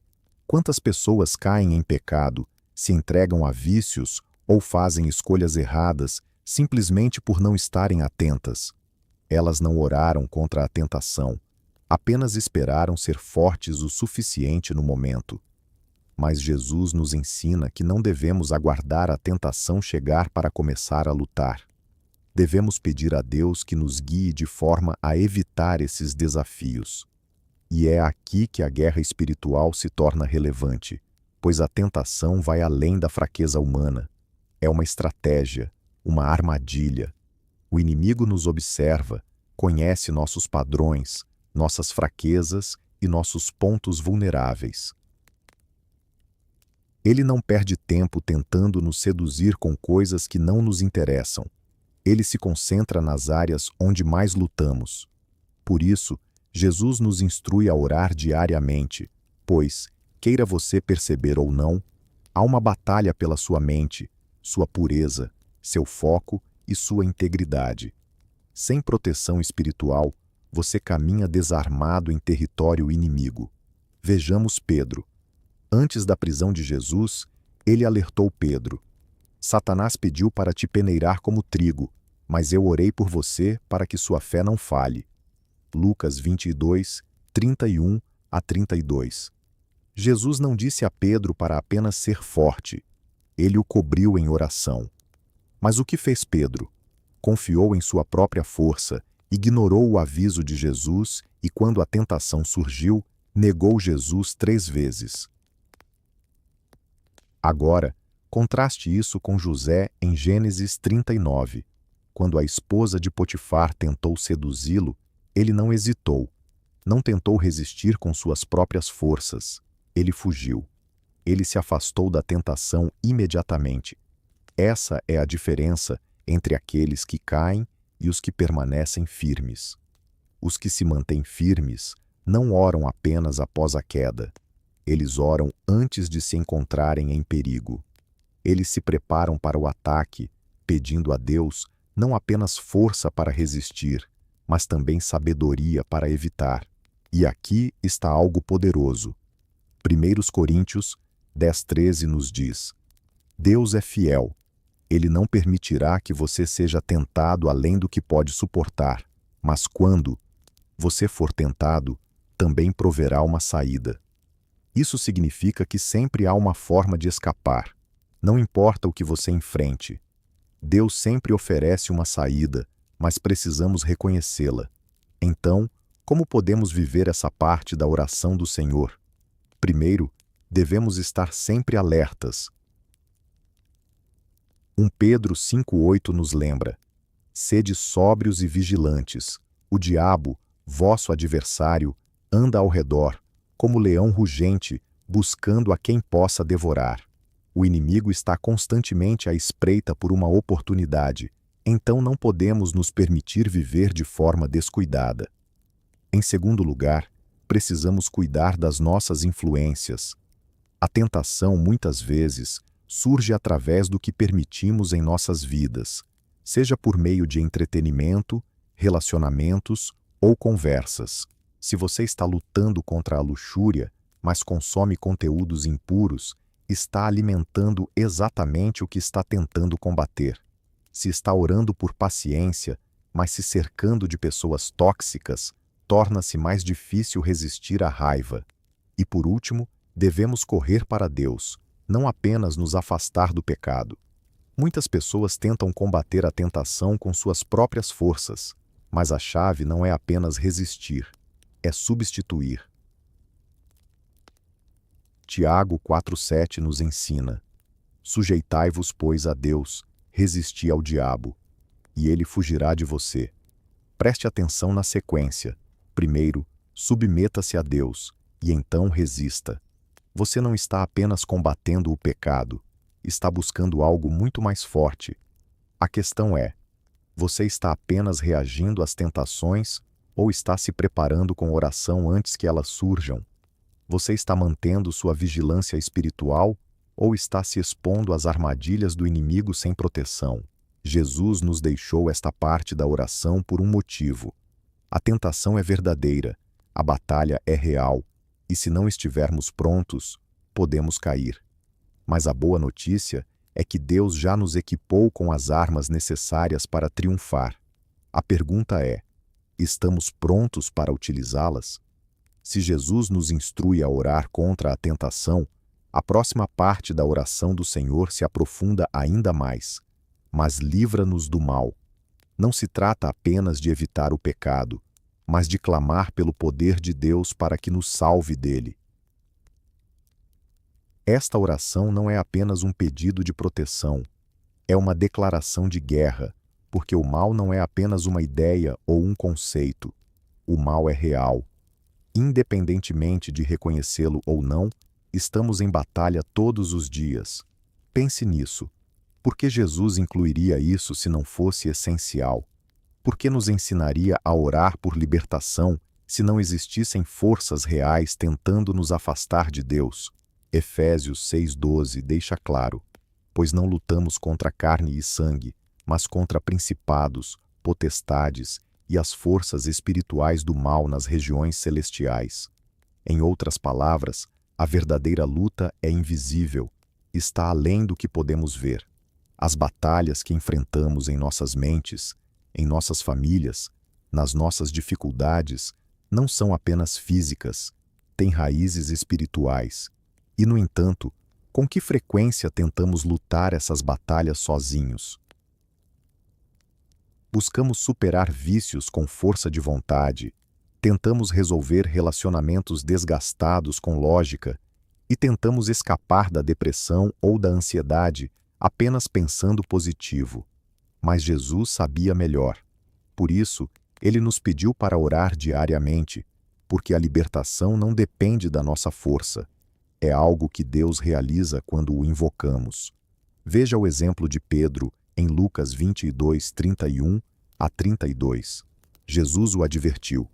Speaker 1: quantas pessoas caem em pecado, se entregam a vícios ou fazem escolhas erradas simplesmente por não estarem atentas? Elas não oraram contra a tentação, apenas esperaram ser fortes o suficiente no momento. Mas Jesus nos ensina que não devemos aguardar a tentação chegar para começar a lutar. Devemos pedir a Deus que nos guie de forma a evitar esses desafios. E é aqui que a guerra espiritual se torna relevante, pois a tentação vai além da fraqueza humana. É uma estratégia, uma armadilha. O inimigo nos observa, conhece nossos padrões, nossas fraquezas e nossos pontos vulneráveis. Ele não perde tempo tentando nos seduzir com coisas que não nos interessam. Ele se concentra nas áreas onde mais lutamos. Por isso, Jesus nos instrui a orar diariamente, pois, queira você perceber ou não, há uma batalha pela sua mente, sua pureza, seu foco e sua integridade. Sem proteção espiritual, você caminha desarmado em território inimigo. Vejamos Pedro. Antes da prisão de Jesus, ele alertou Pedro: Satanás pediu para te peneirar como trigo, mas eu orei por você para que sua fé não falhe. Lucas 22, 31 a 32. Jesus não disse a Pedro para apenas ser forte. Ele o cobriu em oração. Mas o que fez Pedro? Confiou em sua própria força, ignorou o aviso de Jesus e, quando a tentação surgiu, negou Jesus 3 vezes. Agora, contraste isso com José em Gênesis 39. Quando a esposa de Potifar tentou seduzi-lo, ele não hesitou. Não tentou resistir com suas próprias forças. Ele fugiu. Ele se afastou da tentação imediatamente. Essa é a diferença entre aqueles que caem e os que permanecem firmes. Os que se mantêm firmes não oram apenas após a queda. Eles oram antes de se encontrarem em perigo. Eles se preparam para o ataque, pedindo a Deus não apenas força para resistir, mas também sabedoria para evitar. E aqui está algo poderoso. 1 Coríntios 10:13 nos diz: Deus é fiel. Ele não permitirá que você seja tentado além do que pode suportar, mas quando você for tentado, também proverá uma saída. Isso significa que sempre há uma forma de escapar. Não importa o que você enfrente. Deus sempre oferece uma saída, mas precisamos reconhecê-la. Então, como podemos viver essa parte da oração do Senhor? Primeiro, devemos estar sempre alertas. 1 Pedro 5:8 nos lembra: Sede sóbrios e vigilantes. O diabo, vosso adversário, anda ao redor, como leão rugente, buscando a quem possa devorar. O inimigo está constantemente à espreita por uma oportunidade, então não podemos nos permitir viver de forma descuidada. Em segundo lugar, precisamos cuidar das nossas influências. A tentação, muitas vezes, surge através do que permitimos em nossas vidas, seja por meio de entretenimento, relacionamentos ou conversas. Se você está lutando contra a luxúria, mas consome conteúdos impuros, está alimentando exatamente o que está tentando combater. Se está orando por paciência, mas se cercando de pessoas tóxicas, torna-se mais difícil resistir à raiva. E por último, devemos correr para Deus, não apenas nos afastar do pecado. Muitas pessoas tentam combater a tentação com suas próprias forças, mas a chave não é apenas resistir, é substituir. Tiago 4:7 nos ensina: Sujeitai-vos, pois, a Deus, resisti ao diabo, e ele fugirá de você. Preste atenção na sequência. Primeiro, submeta-se a Deus, e então resista. Você não está apenas combatendo o pecado, está buscando algo muito mais forte. A questão é: você está apenas reagindo às tentações Ou está se preparando com oração antes que elas surjam? Você está mantendo sua vigilância espiritual ou está se expondo às armadilhas do inimigo sem proteção? Jesus nos deixou esta parte da oração por um motivo. A tentação é verdadeira, a batalha é real, e se não estivermos prontos, podemos cair. Mas a boa notícia é que Deus já nos equipou com as armas necessárias para triunfar. A pergunta é: estamos prontos para utilizá-las? Se Jesus nos instrui a orar contra a tentação, a próxima parte da oração do Senhor se aprofunda ainda mais. Mas livra-nos do mal. Não se trata apenas de evitar o pecado, mas de clamar pelo poder de Deus para que nos salve dele. Esta oração não é apenas um pedido de proteção, é uma declaração de guerra, porque o mal não é apenas uma ideia ou um conceito. O mal é real. Independentemente de reconhecê-lo ou não, estamos em batalha todos os dias. Pense nisso. Por que Jesus incluiria isso se não fosse essencial? Por que nos ensinaria a orar por libertação se não existissem forças reais tentando nos afastar de Deus? Efésios 6,12 deixa claro: pois não lutamos contra carne e sangue, mas contra principados, potestades e as forças espirituais do mal nas regiões celestiais. Em outras palavras, a verdadeira luta é invisível, está além do que podemos ver. As batalhas que enfrentamos em nossas mentes, em nossas famílias, nas nossas dificuldades, não são apenas físicas, têm raízes espirituais. E, no entanto, com que frequência tentamos lutar essas batalhas sozinhos? Buscamos superar vícios com força de vontade, tentamos resolver relacionamentos desgastados com lógica e tentamos escapar da depressão ou da ansiedade apenas pensando positivo. Mas Jesus sabia melhor. Por isso, ele nos pediu para orar diariamente, porque a libertação não depende da nossa força. É algo que Deus realiza quando o invocamos. Veja o exemplo de Pedro em Lucas 22, 31 a 32. Jesus o advertiu: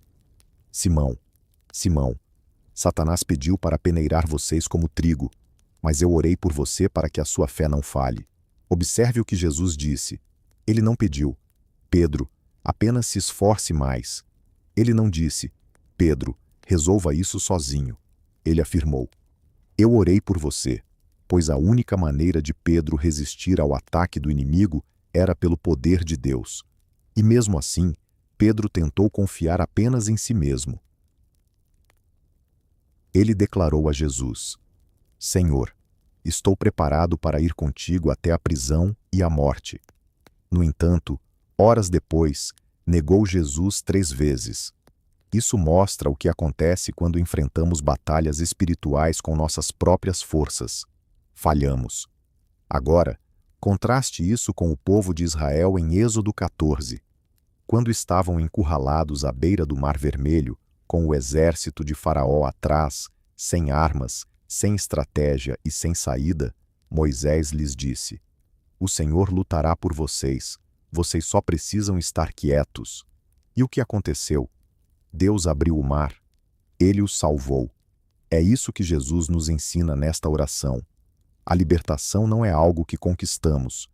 Speaker 1: Simão, Simão, Satanás pediu para peneirar vocês como trigo, mas eu orei por você para que a sua fé não falhe. Observe o que Jesus disse. Ele não pediu: Pedro, apenas se esforce mais. Ele não disse: Pedro, resolva isso sozinho. Ele afirmou: eu orei por você, pois a única maneira de Pedro resistir ao ataque do inimigo era pelo poder de Deus. E mesmo assim, Pedro tentou confiar apenas em si mesmo. Ele declarou a Jesus: Senhor, estou preparado para ir contigo até a prisão e a morte. No entanto, horas depois, negou Jesus 3 vezes. Isso mostra o que acontece quando enfrentamos batalhas espirituais com nossas próprias forças. Falhamos. Agora, contraste isso com o povo de Israel em Êxodo 14. Quando estavam encurralados à beira do Mar Vermelho, com o exército de Faraó atrás, sem armas, sem estratégia e sem saída, Moisés lhes disse: o Senhor lutará por vocês, vocês só precisam estar quietos. E o que aconteceu? Deus abriu o mar. Ele os salvou. É isso que Jesus nos ensina nesta oração. A libertação não é algo que conquistamos,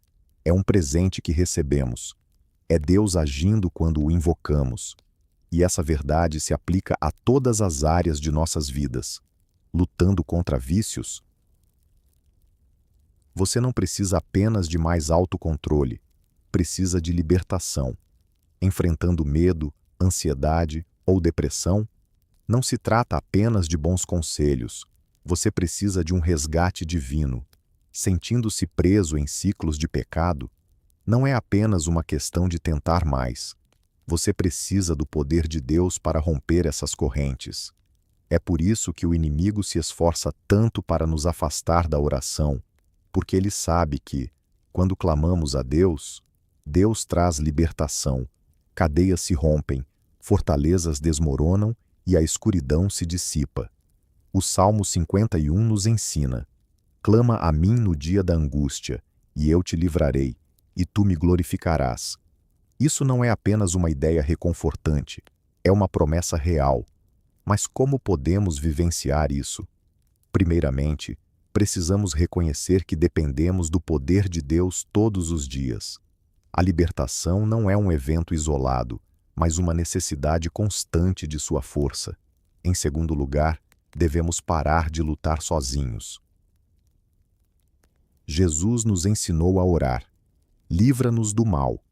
Speaker 1: é um presente que recebemos. É Deus agindo quando o invocamos. E essa verdade se aplica a todas as áreas de nossas vidas. Lutando contra vícios? Você não precisa apenas de mais autocontrole, precisa de libertação. Enfrentando medo, ansiedade ou depressão, não se trata apenas de bons conselhos. Você precisa de um resgate divino. Sentindo-se preso em ciclos de pecado, não é apenas uma questão de tentar mais. Você precisa do poder de Deus para romper essas correntes. É por isso que o inimigo se esforça tanto para nos afastar da oração, porque ele sabe que, quando clamamos a Deus, Deus traz libertação, cadeias se rompem, fortalezas desmoronam e a escuridão se dissipa. O Salmo 51 nos ensina: clama a mim no dia da angústia, e eu te livrarei, e tu me glorificarás. Isso não é apenas uma ideia reconfortante, É uma promessa real. Mas como podemos vivenciar isso? Primeiramente, precisamos reconhecer que dependemos do poder de Deus todos os dias. A libertação não é um evento isolado, mas uma necessidade constante de sua força. Em segundo lugar, devemos parar de lutar sozinhos. Jesus nos ensinou a orar. Livra-nos do mal.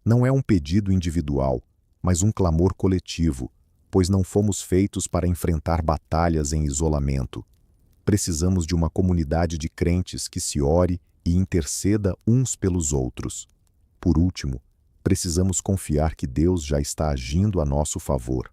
Speaker 1: Não é um pedido individual, mas um clamor coletivo, pois não fomos feitos para enfrentar batalhas em isolamento. Precisamos de uma comunidade de crentes que se ore e interceda uns pelos outros. Por último, precisamos confiar que Deus já está agindo a nosso favor.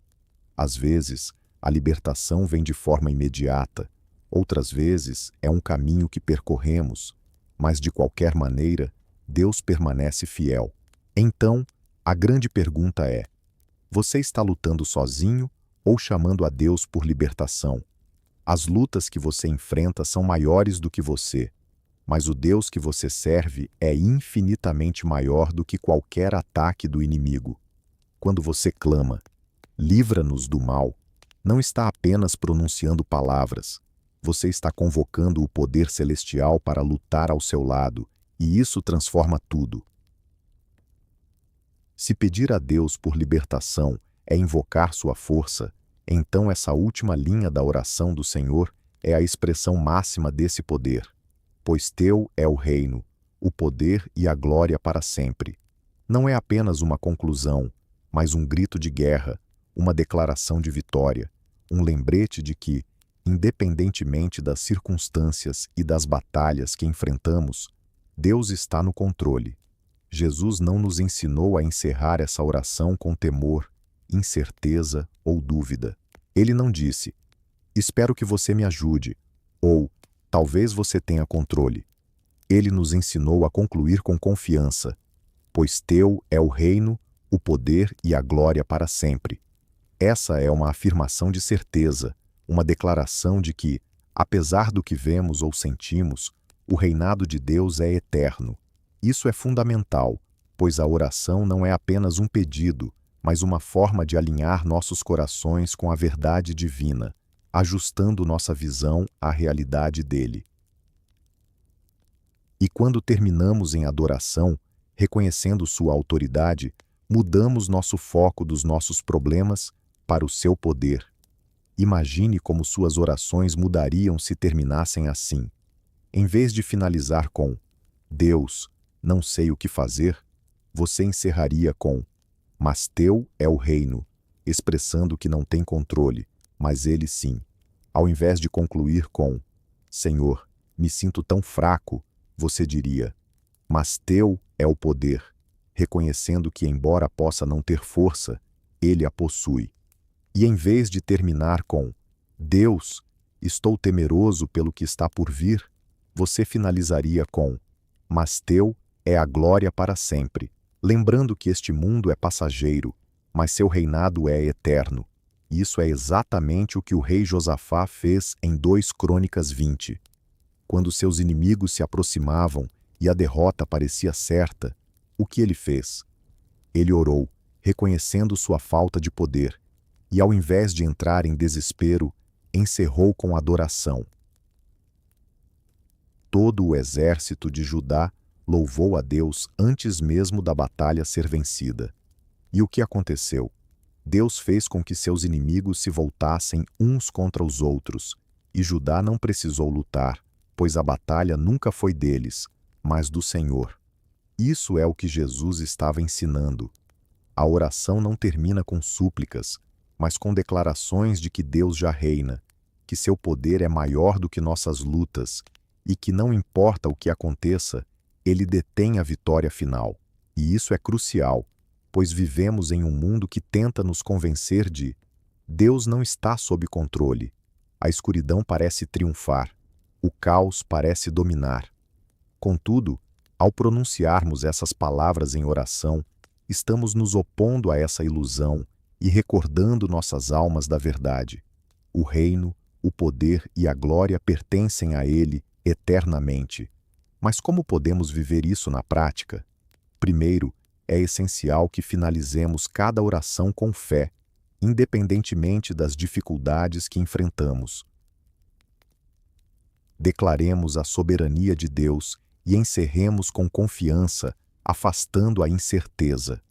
Speaker 1: Às vezes, a libertação vem de forma imediata, outras vezes é um caminho que percorremos, mas de qualquer maneira, Deus permanece fiel. Então, a grande pergunta é: você está lutando sozinho ou chamando a Deus por libertação? As lutas que você enfrenta são maiores do que você, mas o Deus que você serve é infinitamente maior do que qualquer ataque do inimigo. Quando você clama, livra-nos do mal, não está apenas pronunciando palavras, você está convocando o poder celestial para lutar ao seu lado, e isso transforma tudo. Se pedir a Deus por libertação é invocar sua força, então essa última linha da oração do Senhor é a expressão máxima desse poder. Pois teu é o reino, o poder e a glória para sempre. Não é apenas uma conclusão, mas um grito de guerra, uma declaração de vitória, um lembrete de que, independentemente das circunstâncias e das batalhas que enfrentamos, Deus está no controle. Jesus não nos ensinou a encerrar essa oração com temor, incerteza ou dúvida. Ele não disse: espero que você me ajude, ou talvez você tenha controle. Ele nos ensinou a concluir com confiança, pois teu é o reino, o poder e a glória para sempre. Essa é uma afirmação de certeza, uma declaração de que, apesar do que vemos ou sentimos, o reinado de Deus é eterno. Isso é fundamental, pois a oração não é apenas um pedido, mas uma forma de alinhar nossos corações com a verdade divina, ajustando nossa visão à realidade dele. E quando terminamos em adoração, reconhecendo sua autoridade, mudamos nosso foco dos nossos problemas para o seu poder. Imagine como suas orações mudariam se terminassem assim. Em vez de finalizar com Deus, não sei o que fazer, você encerraria com mas teu é o reino, expressando que não tem controle, mas ele sim. Ao invés de concluir com Senhor, me sinto tão fraco, você diria, mas teu é o poder, reconhecendo que, embora possa não ter força, ele a possui. E em vez de terminar com Deus, estou temeroso pelo que está por vir, você finalizaria com mas teu é a glória para sempre, lembrando que este mundo é passageiro, mas seu reinado é eterno. Isso é exatamente o que o rei Josafá fez em 2 Crônicas 20. Quando seus inimigos se aproximavam e a derrota parecia certa, o que ele fez? Ele orou, reconhecendo sua falta de poder, e ao invés de entrar em desespero, encerrou com adoração. Todo o exército de Judá louvou a Deus antes mesmo da batalha ser vencida. E o que aconteceu? Deus fez com que seus inimigos se voltassem uns contra os outros, e Judá não precisou lutar, pois a batalha nunca foi deles, mas do Senhor. Isso é o que Jesus estava ensinando. A oração não termina com súplicas, mas com declarações de que Deus já reina, que seu poder é maior do que nossas lutas, e que não importa o que aconteça, ele detém a vitória final. E isso é crucial, pois vivemos em um mundo que tenta nos convencer de Deus não está sob controle. A escuridão parece triunfar. O caos parece dominar. Contudo, ao pronunciarmos essas palavras em oração, estamos nos opondo a essa ilusão e recordando nossas almas da verdade. O reino, o poder e a glória pertencem a Ele eternamente. Mas como podemos viver isso na prática? Primeiro, é essencial que finalizemos cada oração com fé. independentemente das dificuldades que enfrentamos. Declaremos a soberania de Deus e encerremos com confiança, afastando a incerteza.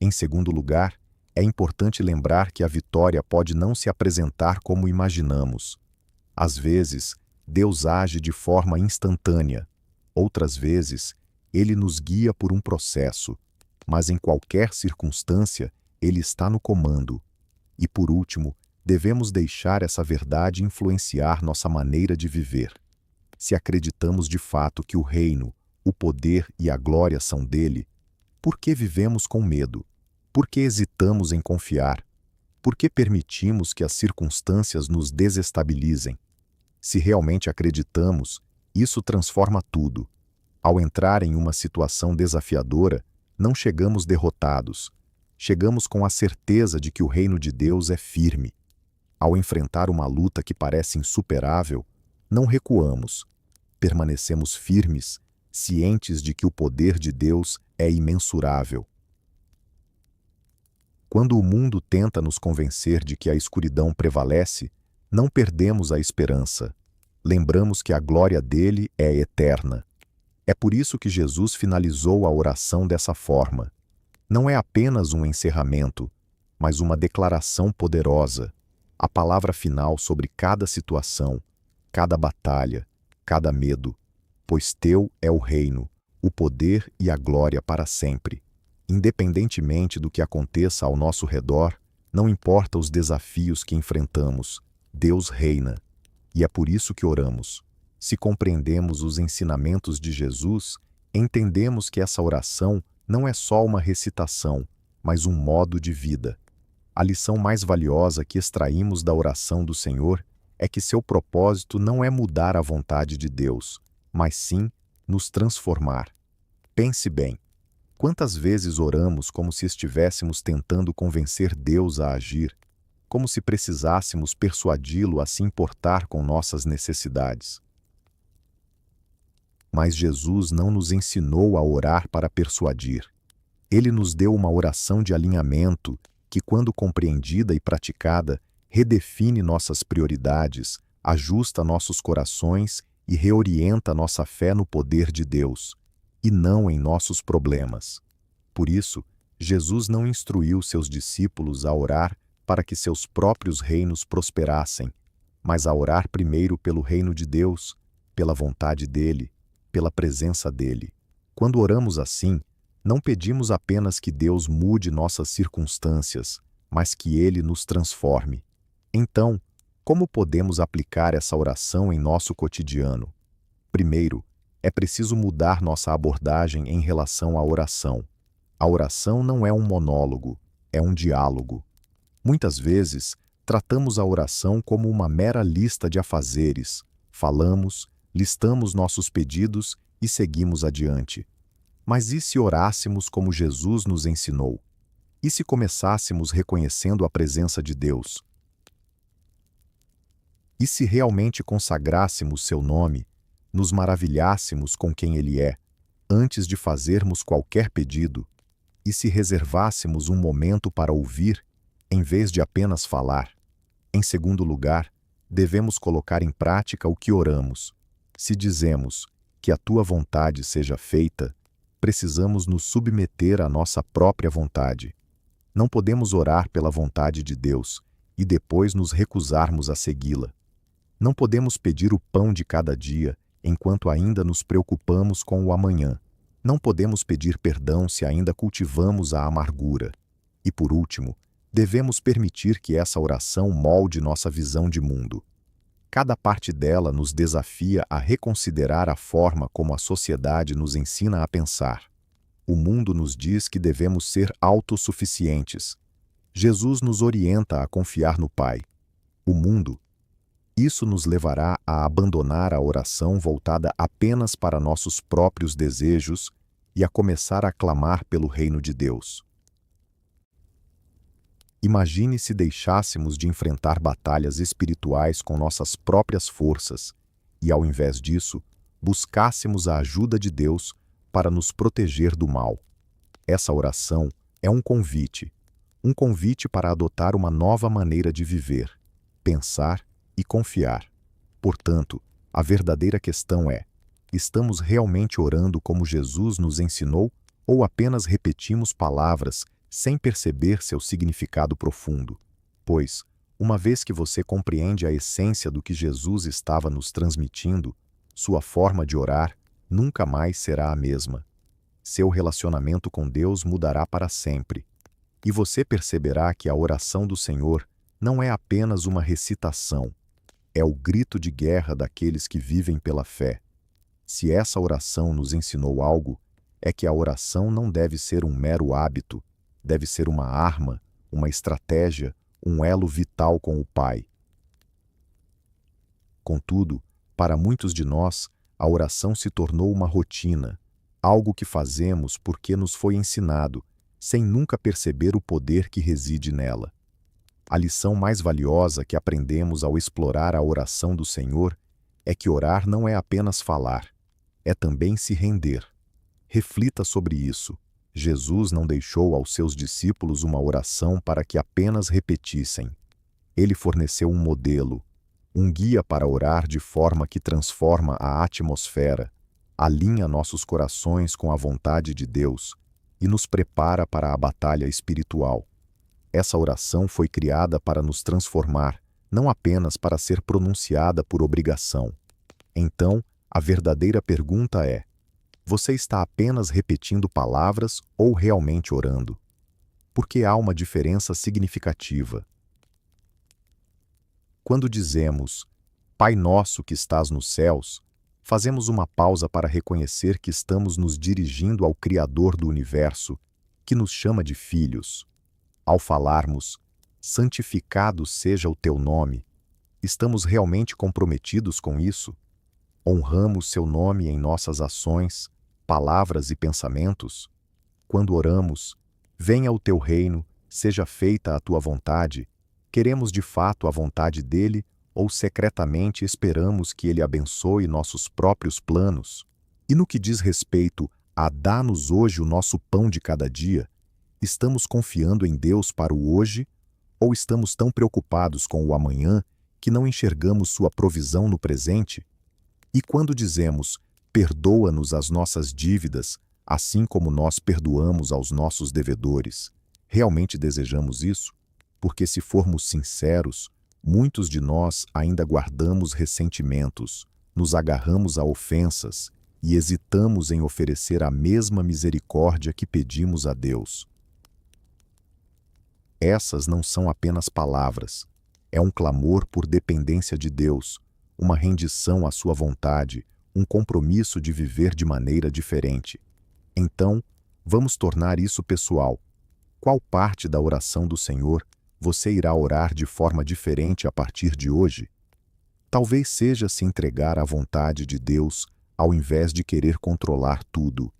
Speaker 1: Em segundo lugar, é importante lembrar que a vitória pode não se apresentar como imaginamos. Às vezes, Deus age de forma instantânea. Outras vezes, Ele nos guia por um processo. Mas em qualquer circunstância, Ele está no comando. E por último, devemos deixar essa verdade influenciar nossa maneira de viver. Se acreditamos de fato que o reino, o poder e a glória são dele, por que vivemos com medo? Por que hesitamos em confiar? Por que permitimos que as circunstâncias nos desestabilizem? Se realmente acreditamos, isso transforma tudo. Ao entrar em uma situação desafiadora, não chegamos derrotados. Chegamos com a certeza de que o reino de Deus é firme. Ao enfrentar uma luta que parece insuperável, não recuamos. Permanecemos firmes, cientes de que o poder de Deus é imensurável. Quando o mundo tenta nos convencer de que a escuridão prevalece, não perdemos a esperança. Lembramos que a glória dele é eterna. É por isso que Jesus finalizou a oração dessa forma. Não é apenas um encerramento, mas uma declaração poderosa, a palavra final sobre cada situação, cada batalha, cada medo, pois teu é o reino, o poder e a glória para sempre. Independentemente do que aconteça ao nosso redor, não importa os desafios que enfrentamos, Deus reina. E é por isso que oramos. Se compreendemos os ensinamentos de Jesus, entendemos que essa oração não é só uma recitação, mas um modo de vida. A lição mais valiosa que extraímos da oração do Senhor é que seu propósito não é mudar a vontade de Deus, mas sim nos transformar. Pense bem, quantas vezes oramos como se estivéssemos tentando convencer Deus a agir, como se precisássemos persuadi-lo a se importar com nossas necessidades. Mas Jesus não nos ensinou a orar para persuadir. Ele nos deu uma oração de alinhamento que, quando compreendida e praticada, redefine nossas prioridades, ajusta nossos corações e reorienta nossa fé no poder de Deus, e não em nossos problemas. Por isso, Jesus não instruiu seus discípulos a orar para que seus próprios reinos prosperassem, mas a orar primeiro pelo reino de Deus, pela vontade dele, pela presença dele. Quando oramos assim, não pedimos apenas que Deus mude nossas circunstâncias, mas que ele nos transforme. Então, como podemos aplicar essa oração em nosso cotidiano? Primeiro, é preciso mudar nossa abordagem em relação à oração. A oração não é um monólogo, é um diálogo. Muitas vezes, tratamos a oração como uma mera lista de afazeres. Falamos, listamos nossos pedidos e seguimos adiante. Mas e se orássemos como Jesus nos ensinou? E se começássemos reconhecendo a presença de Deus? E se realmente consagrássemos seu nome, nos maravilhássemos com quem ele é, antes de fazermos qualquer pedido? E se reservássemos um momento para ouvir, em vez de apenas falar? Em segundo lugar, devemos colocar em prática o que oramos. Se dizemos que a tua vontade seja feita, precisamos nos submeter à nossa própria vontade. Não podemos orar pela vontade de Deus e depois nos recusarmos a segui-la. Não podemos pedir o pão de cada dia enquanto ainda nos preocupamos com o amanhã. Não podemos pedir perdão se ainda cultivamos a amargura. E por último, devemos permitir que essa oração molde nossa visão de mundo. Cada parte dela nos desafia a reconsiderar a forma como a sociedade nos ensina a pensar. O mundo nos diz que devemos ser autossuficientes. Jesus nos orienta a confiar no Pai. O mundo, isso nos levará a abandonar a oração voltada apenas para nossos próprios desejos e a começar a clamar pelo reino de Deus. Imagine se deixássemos de enfrentar batalhas espirituais com nossas próprias forças e, ao invés disso, buscássemos a ajuda de Deus para nos proteger do mal. Essa oração é um convite, um convite para adotar uma nova maneira de viver, pensar e confiar. Portanto, a verdadeira questão é: estamos realmente orando como Jesus nos ensinou ou apenas repetimos palavras sem perceber seu significado profundo? Pois, uma vez que você compreende a essência do que Jesus estava nos transmitindo, sua forma de orar nunca mais será a mesma. Seu relacionamento com Deus mudará para sempre. E você perceberá que a oração do Senhor não é apenas uma recitação, é o grito de guerra daqueles que vivem pela fé. Se essa oração nos ensinou algo, é que a oração não deve ser um mero hábito, deve ser uma arma, uma estratégia, um elo vital com o Pai. Contudo, para muitos de nós, a oração se tornou uma rotina, algo que fazemos porque nos foi ensinado, sem nunca perceber o poder que reside nela. A lição mais valiosa que aprendemos ao explorar a oração do Senhor é que orar não é apenas falar, é também se render. Reflita sobre isso. Jesus não deixou aos seus discípulos uma oração para que apenas repetissem. Ele forneceu um modelo, um guia para orar de forma que transforma a atmosfera, alinha nossos corações com a vontade de Deus e nos prepara para a batalha espiritual. Essa oração foi criada para nos transformar, não apenas para ser pronunciada por obrigação. Então, a verdadeira pergunta é: você está apenas repetindo palavras ou realmente orando? Porque há uma diferença significativa. Quando dizemos, Pai nosso que estás nos céus, fazemos uma pausa para reconhecer que estamos nos dirigindo ao Criador do universo, que nos chama de filhos. Ao falarmos, santificado seja o teu nome, estamos realmente comprometidos com isso? Honramos seu nome em nossas ações, palavras e pensamentos? Quando oramos, venha o teu reino, seja feita a tua vontade, queremos de fato a vontade dele ou secretamente esperamos que ele abençoe nossos próprios planos? E no que diz respeito a dá-nos hoje o nosso pão de cada dia, estamos confiando em Deus para o hoje ou estamos tão preocupados com o amanhã que não enxergamos sua provisão no presente? E quando dizemos, perdoa-nos as nossas dívidas, assim como nós perdoamos aos nossos devedores, realmente desejamos isso? Porque se formos sinceros, muitos de nós ainda guardamos ressentimentos, nos agarramos a ofensas e hesitamos em oferecer a mesma misericórdia que pedimos a Deus. Essas não são apenas palavras, é um clamor por dependência de Deus, uma rendição à sua vontade, um compromisso de viver de maneira diferente. Então, vamos tornar isso pessoal. Qual parte da oração do Senhor você irá orar de forma diferente a partir de hoje? Talvez seja se entregar à vontade de Deus ao invés de querer controlar tudo.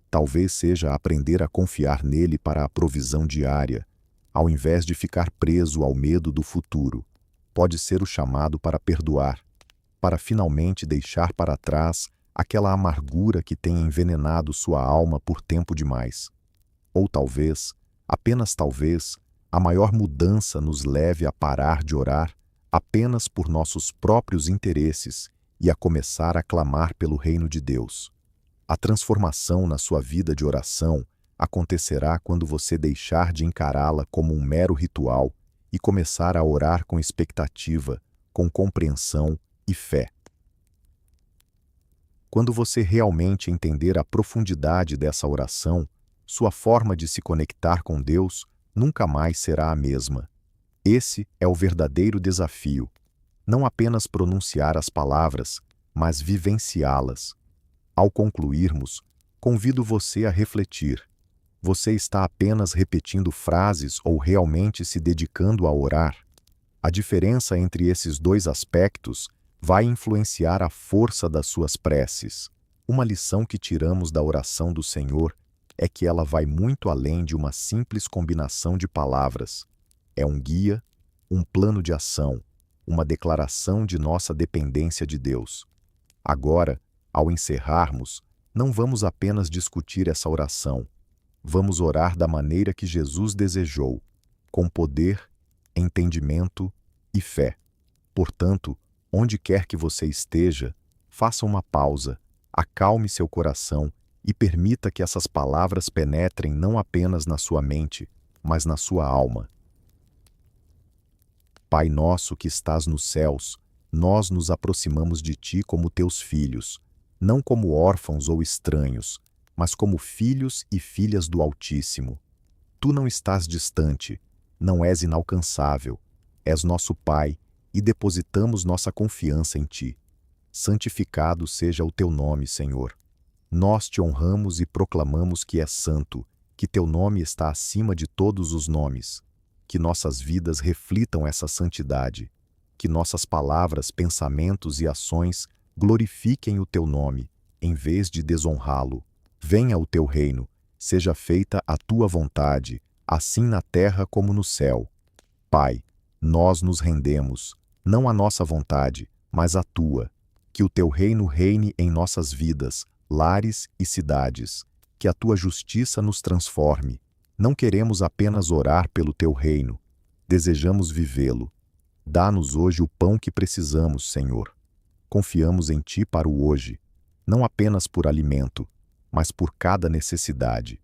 Speaker 1: Talvez seja aprender a confiar nele para a provisão diária, ao invés de ficar preso ao medo do futuro. Pode ser o chamado para perdoar, para finalmente deixar para trás aquela amargura que tem envenenado sua alma por tempo demais. Ou talvez, apenas talvez, a maior mudança nos leve a parar de orar apenas por nossos próprios interesses e a começar a clamar pelo reino de Deus. A transformação na sua vida de oração acontecerá quando você deixar de encará-la como um mero ritual e começar a orar com expectativa, com compreensão e fé. Quando você realmente entender a profundidade dessa oração, sua forma de se conectar com Deus nunca mais será a mesma. Esse é o verdadeiro desafio. Não apenas pronunciar as palavras, mas vivenciá-las. Ao concluirmos, convido você a refletir. Você está apenas repetindo frases ou realmente se dedicando a orar? A diferença entre esses dois aspectos vai influenciar a força das suas preces. Uma lição que tiramos da oração do Senhor é que ela vai muito além de uma simples combinação de palavras. É um guia, um plano de ação, uma declaração de nossa dependência de Deus. Agora, ao encerrarmos, não vamos apenas discutir essa oração. Vamos orar da maneira que Jesus desejou, com poder, entendimento e fé. Portanto, onde quer que você esteja, faça uma pausa, acalme seu coração e permita que essas palavras penetrem não apenas na sua mente, mas na sua alma. Pai nosso que estás nos céus, nós nos aproximamos de ti como teus filhos, não como órfãos ou estranhos, mas como filhos e filhas do Altíssimo. Tu não estás distante, não és inalcançável, és nosso Pai e depositamos nossa confiança em ti. Santificado seja o teu nome, Senhor. Nós te honramos e proclamamos que és santo, que teu nome está acima de todos os nomes. Que nossas vidas reflitam essa santidade. Que nossas palavras, pensamentos e ações glorifiquem o teu nome, em vez de desonrá-lo. Venha o teu reino, seja feita a tua vontade, assim na terra como no céu. Pai, nós nos rendemos, não à nossa vontade, mas à tua. Que o teu reino reine em nossas vidas, lares e cidades. Que a tua justiça nos transforme. Não queremos apenas orar pelo teu reino, desejamos vivê-lo. Dá-nos hoje o pão que precisamos, Senhor. Confiamos em ti para o hoje, não apenas por alimento, mas por cada necessidade.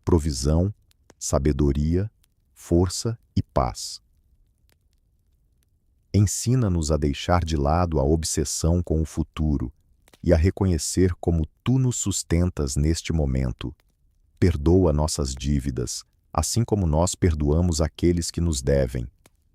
Speaker 1: Provisão, sabedoria, força e paz. Ensina-nos a deixar de lado a obsessão com o futuro e a reconhecer como tu nos sustentas neste momento. Perdoa nossas dívidas, assim como nós perdoamos aqueles que nos devem.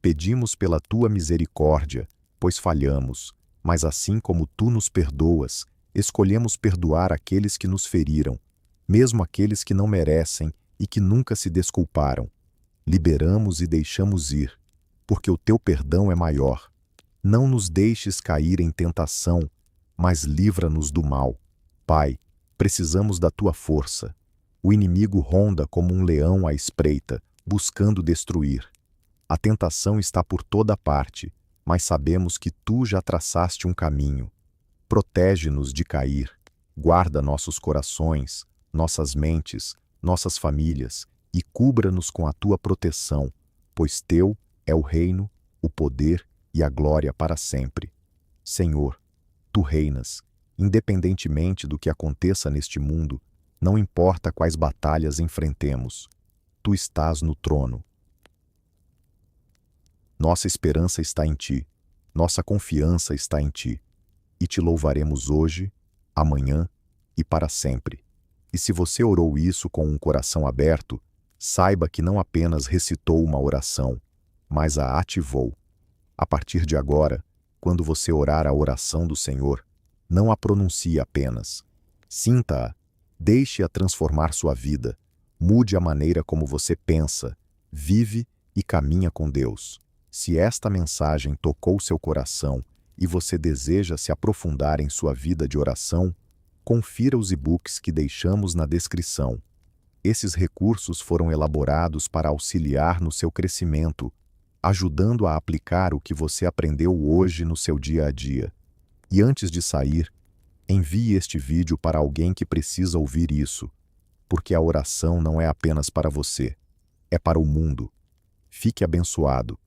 Speaker 1: Pedimos pela tua misericórdia, pois falhamos, mas assim como tu nos perdoas, escolhemos perdoar aqueles que nos feriram, mesmo aqueles que não merecem e que nunca se desculparam. Liberamos e deixamos ir, porque o teu perdão é maior. Não nos deixes cair em tentação, mas livra-nos do mal. Pai, precisamos da tua força. O inimigo ronda como um leão à espreita, buscando destruir. A tentação está por toda parte, mas sabemos que tu já traçaste um caminho. Protege-nos de cair, guarda nossos corações, nossas mentes, nossas famílias e cubra-nos com a tua proteção, pois teu é o reino, o poder e a glória para sempre. Senhor, tu reinas, independentemente do que aconteça neste mundo, não importa quais batalhas enfrentemos, tu estás no trono. Nossa esperança está em ti, nossa confiança está em ti, e te louvaremos hoje, amanhã e para sempre. E se você orou isso com um coração aberto, saiba que não apenas recitou uma oração, mas a ativou. A partir de agora, quando você orar a oração do Senhor, não a pronuncie apenas. Sinta-a, deixe-a transformar sua vida, mude a maneira como você pensa, vive e caminha com Deus. Se esta mensagem tocou seu coração e você deseja se aprofundar em sua vida de oração, confira os e-books que deixamos na descrição. Esses recursos foram elaborados para auxiliar no seu crescimento, ajudando a aplicar o que você aprendeu hoje no seu dia a dia. E antes de sair, envie este vídeo para alguém que precisa ouvir isso, porque a oração não é apenas para você, é para o mundo. Fique abençoado.